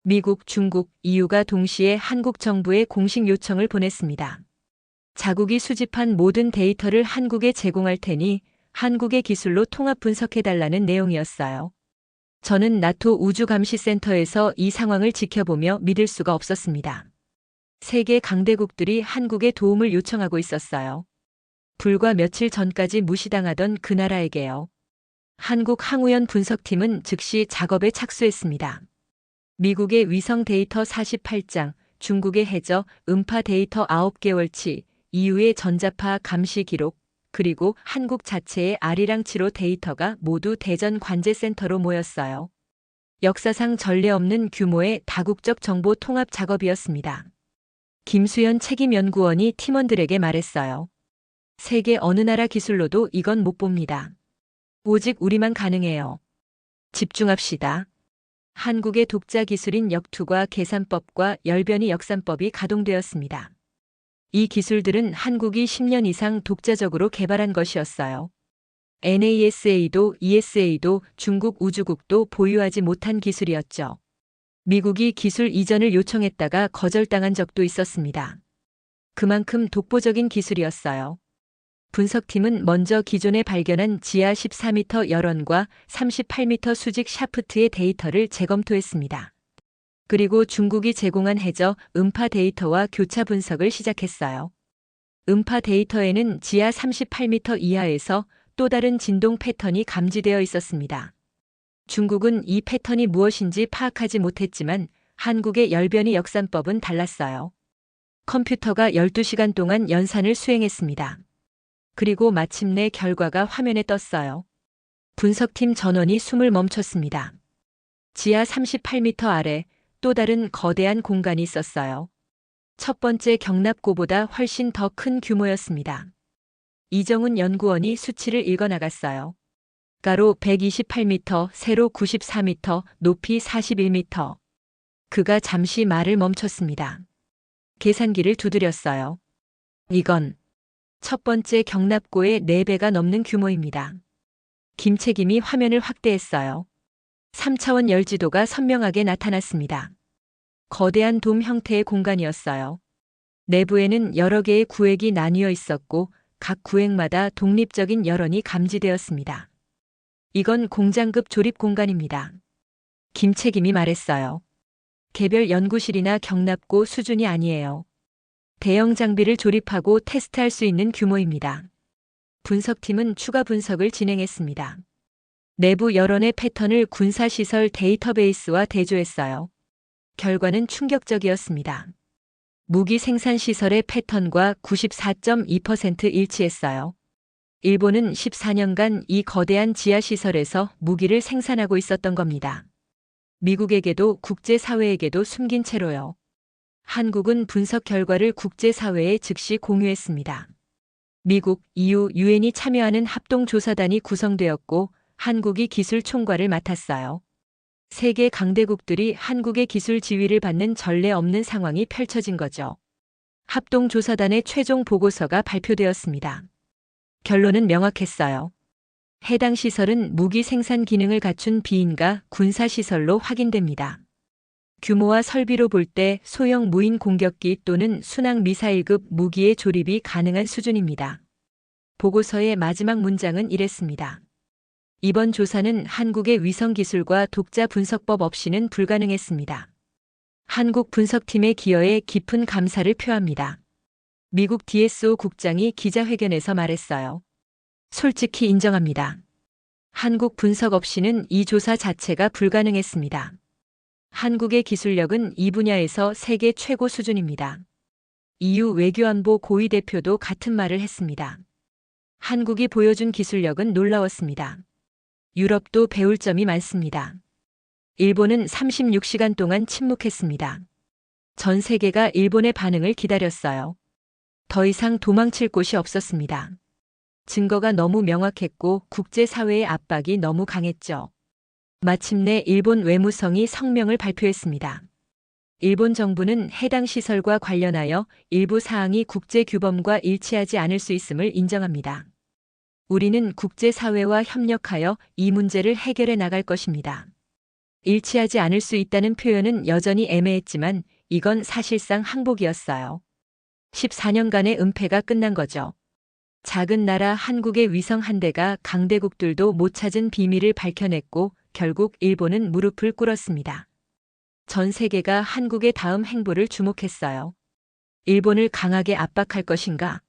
미국, 중국, EU가 동시에 한국 정부에 공식 요청을 보냈습니다. 자국이 수집한 모든 데이터를 한국에 제공할 테니 한국의 기술로 통합 분석해달라는 내용이었어요. 저는 나토 우주감시센터에서 이 상황을 지켜보며 믿을 수가 없었습니다. 세계 강대국들이 한국에 도움을 요청하고 있었어요. 불과 며칠 전까지 무시당하던 그 나라에게요. 한국 항우연 분석팀은 즉시 작업에 착수했습니다. 미국의 위성 데이터 48장, 중국의 해저, 음파 데이터 9개월치, EU의 전자파 감시 기록, 그리고 한국 자체의 아리랑 7호 데이터가 모두 대전 관제센터로 모였어요. 역사상 전례 없는 규모의 다국적 정보 통합 작업이었습니다. 김수현 책임연구원이 팀원들에게 말했어요. 세계 어느 나라 기술로도 이건 못 봅니다. 오직 우리만 가능해요. 집중합시다. 한국의 독자 기술인 역투과 계산법과 열변이 역산법이 가동되었습니다. 이 기술들은 한국이 10년 이상 독자적으로 개발한 것이었어요. NASA도 ESA도 중국 우주국도 보유하지 못한 기술이었죠. 미국이 기술 이전을 요청했다가 거절당한 적도 있었습니다. 그만큼 독보적인 기술이었어요. 분석팀은 먼저 기존에 발견한 지하 14m 열원과 38m 수직 샤프트의 데이터를 재검토했습니다. 그리고 중국이 제공한 해저, 음파 데이터와 교차 분석을 시작했어요. 음파 데이터에는 지하 38m 이하에서 또 다른 진동 패턴이 감지되어 있었습니다. 중국은 이 패턴이 무엇인지 파악하지 못했지만 한국의 열변이 역산법은 달랐어요. 컴퓨터가 12시간 동안 연산을 수행했습니다. 그리고 마침내 결과가 화면에 떴어요. 분석팀 전원이 숨을 멈췄습니다. 지하 38m 아래 또 다른 거대한 공간이 있었어요. 첫 번째 경납고보다 훨씬 더 큰 규모였습니다. 이정훈 연구원이 수치를 읽어나갔어요. 가로 128m, 세로 94m, 높이 41m. 그가 잠시 말을 멈췄습니다. 계산기를 두드렸어요. 이건 첫 번째 경납고의 4배가 넘는 규모입니다. 김책임이 화면을 확대했어요. 3차원 열지도가 선명하게 나타났습니다. 거대한 돔 형태의 공간이었어요. 내부에는 여러 개의 구획이 나뉘어 있었고 각 구획마다 독립적인 여론이 감지되었습니다. 이건 공장급 조립 공간입니다. 김책임이 말했어요. 개별 연구실이나 경납고 수준이 아니에요. 대형 장비를 조립하고 테스트할 수 있는 규모입니다. 분석팀은 추가 분석을 진행했습니다. 내부 여론의 패턴을 군사시설 데이터베이스와 대조했어요. 결과는 충격적이었습니다. 무기 생산 시설의 패턴과 94.2% 일치했어요. 일본은 14년간 이 거대한 지하시설에서 무기를 생산하고 있었던 겁니다. 미국에게도 국제사회에게도 숨긴 채로요. 한국은 분석 결과를 국제사회에 즉시 공유했습니다. 미국, EU, 유엔이 참여하는 합동조사단이 구성되었고 한국이 기술 총괄을 맡았어요. 세계 강대국들이 한국의 기술 지휘를 받는 전례 없는 상황이 펼쳐진 거죠. 합동조사단의 최종 보고서가 발표되었습니다. 결론은 명확했어요. 해당 시설은 무기 생산 기능을 갖춘 비인가 군사시설로 확인됩니다. 규모와 설비로 볼 때 소형 무인 공격기 또는 순항 미사일급 무기의 조립이 가능한 수준입니다. 보고서의 마지막 문장은 이랬습니다. 이번 조사는 한국의 위성 기술과 독자 분석법 없이는 불가능했습니다. 한국 분석팀의 기여에 깊은 감사를 표합니다. 미국 DSO 국장이 기자회견에서 말했어요. 솔직히 인정합니다. 한국 분석 없이는 이 조사 자체가 불가능했습니다. 한국의 기술력은 이 분야에서 세계 최고 수준입니다. EU 외교안보 고위 대표도 같은 말을 했습니다. 한국이 보여준 기술력은 놀라웠습니다. 유럽도 배울 점이 많습니다. 일본은 36시간 동안 침묵했습니다. 전 세계가 일본의 반응을 기다렸어요. 더 이상 도망칠 곳이 없었습니다. 증거가 너무 명확했고 국제사회의 압박이 너무 강했죠. 마침내 일본 외무성이 성명을 발표했습니다. 일본 정부는 해당 시설과 관련하여 일부 사항이 국제규범과 일치하지 않을 수 있음을 인정합니다. 우리는 국제사회와 협력하여 이 문제를 해결해 나갈 것입니다. 일치하지 않을 수 있다는 표현은 여전히 애매했지만 이건 사실상 항복이었어요. 14년간의 은폐가 끝난 거죠. 작은 나라 한국의 위성 한 대가 강대국들도 못 찾은 비밀을 밝혀냈고 결국 일본은 무릎을 꿇었습니다. 전 세계가 한국의 다음 행보를 주목했어요. 일본을 강하게 압박할 것인가?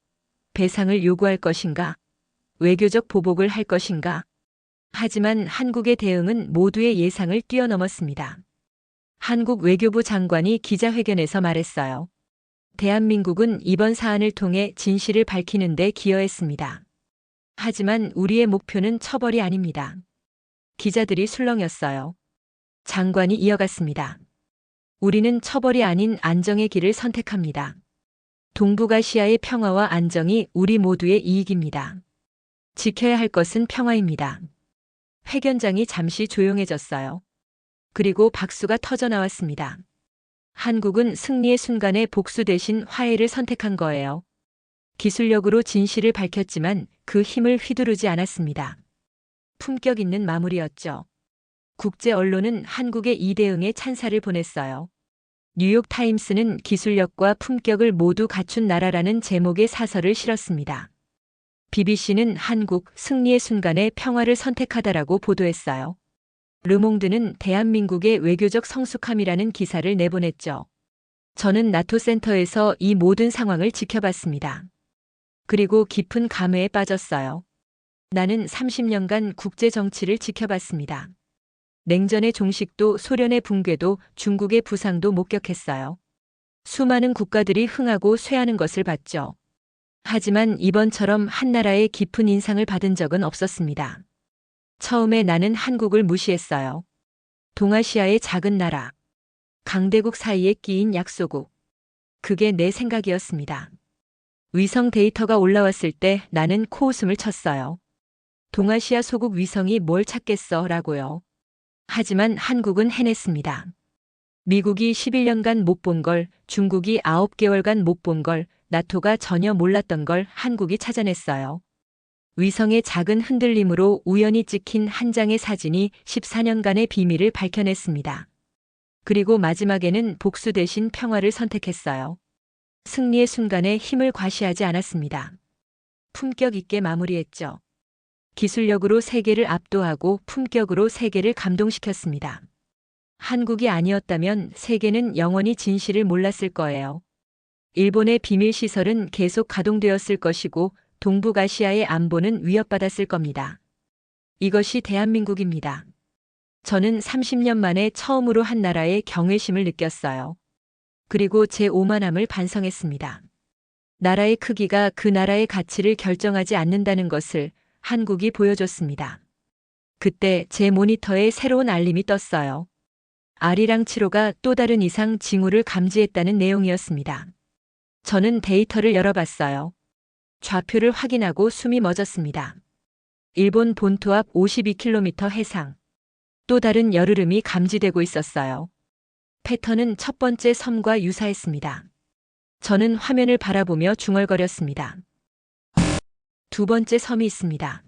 배상을 요구할 것인가? 외교적 보복을 할 것인가? 하지만 한국의 대응은 모두의 예상을 뛰어넘었습니다. 한국 외교부 장관이 기자회견에서 말했어요. 대한민국은 이번 사안을 통해 진실을 밝히는 데 기여했습니다. 하지만 우리의 목표는 처벌이 아닙니다. 기자들이 술렁였어요. 장관이 이어갔습니다. 우리는 처벌이 아닌 안정의 길을 선택합니다. 동북아시아의 평화와 안정이 우리 모두의 이익입니다. 지켜야 할 것은 평화입니다. 회견장이 잠시 조용해졌어요. 그리고 박수가 터져 나왔습니다. 한국은 승리의 순간에 복수 대신 화해를 선택한 거예요. 기술력으로 진실을 밝혔지만 그 힘을 휘두르지 않았습니다. 품격 있는 마무리였죠. 국제 언론은 한국의 이 대응에 찬사를 보냈어요. 뉴욕타임스는 기술력과 품격을 모두 갖춘 나라라는 제목의 사설을 실었습니다. BBC는 한국 승리의 순간에 평화를 선택하다라고 보도했어요. 르몽드는 대한민국의 외교적 성숙함이라는 기사를 내보냈죠. 저는 나토 센터에서 이 모든 상황을 지켜봤습니다. 그리고 깊은 감회에 빠졌어요. 나는 30년간 국제 정치를 지켜봤습니다. 냉전의 종식도 소련의 붕괴도 중국의 부상도 목격했어요. 수많은 국가들이 흥하고 쇠하는 것을 봤죠. 하지만 이번처럼 한 나라의 깊은 인상을 받은 적은 없었습니다. 처음에 나는 한국을 무시했어요. 동아시아의 작은 나라. 강대국 사이에 끼인 약소국. 그게 내 생각이었습니다. 위성 데이터가 올라왔을 때 나는 코웃음을 쳤어요. 동아시아 소국 위성이 뭘 찾겠어 라고요. 하지만 한국은 해냈습니다. 미국이 11년간 못 본 걸, 중국이 9개월간 못 본 걸, 나토가 전혀 몰랐던 걸 한국이 찾아냈어요. 위성의 작은 흔들림으로 우연히 찍힌 한 장의 사진이 14년간의 비밀을 밝혀냈습니다. 그리고 마지막에는 복수 대신 평화를 선택했어요. 승리의 순간에 힘을 과시하지 않았습니다. 품격 있게 마무리했죠. 기술력으로 세계를 압도하고 품격으로 세계를 감동시켰습니다. 한국이 아니었다면 세계는 영원히 진실을 몰랐을 거예요. 일본의 비밀 시설은 계속 가동되었을 것이고 동북아시아의 안보는 위협받았을 겁니다. 이것이 대한민국입니다. 저는 30년 만에 처음으로 한 나라의 경외심을 느꼈어요. 그리고 제 오만함을 반성했습니다. 나라의 크기가 그 나라의 가치를 결정하지 않는다는 것을 한국이 보여줬습니다. 그때 제 모니터에 새로운 알림이 떴어요. 아리랑 7호가 또 다른 이상 징후를 감지했다는 내용이었습니다. 저는 데이터를 열어봤어요. 좌표를 확인하고 숨이 멎었습니다. 일본 본토 앞 52km 해상. 또 다른 열흐름이 감지되고 있었어요. 패턴은 첫 번째 섬과 유사했습니다. 저는 화면을 바라보며 중얼거렸습니다. 두 번째 섬이 있습니다.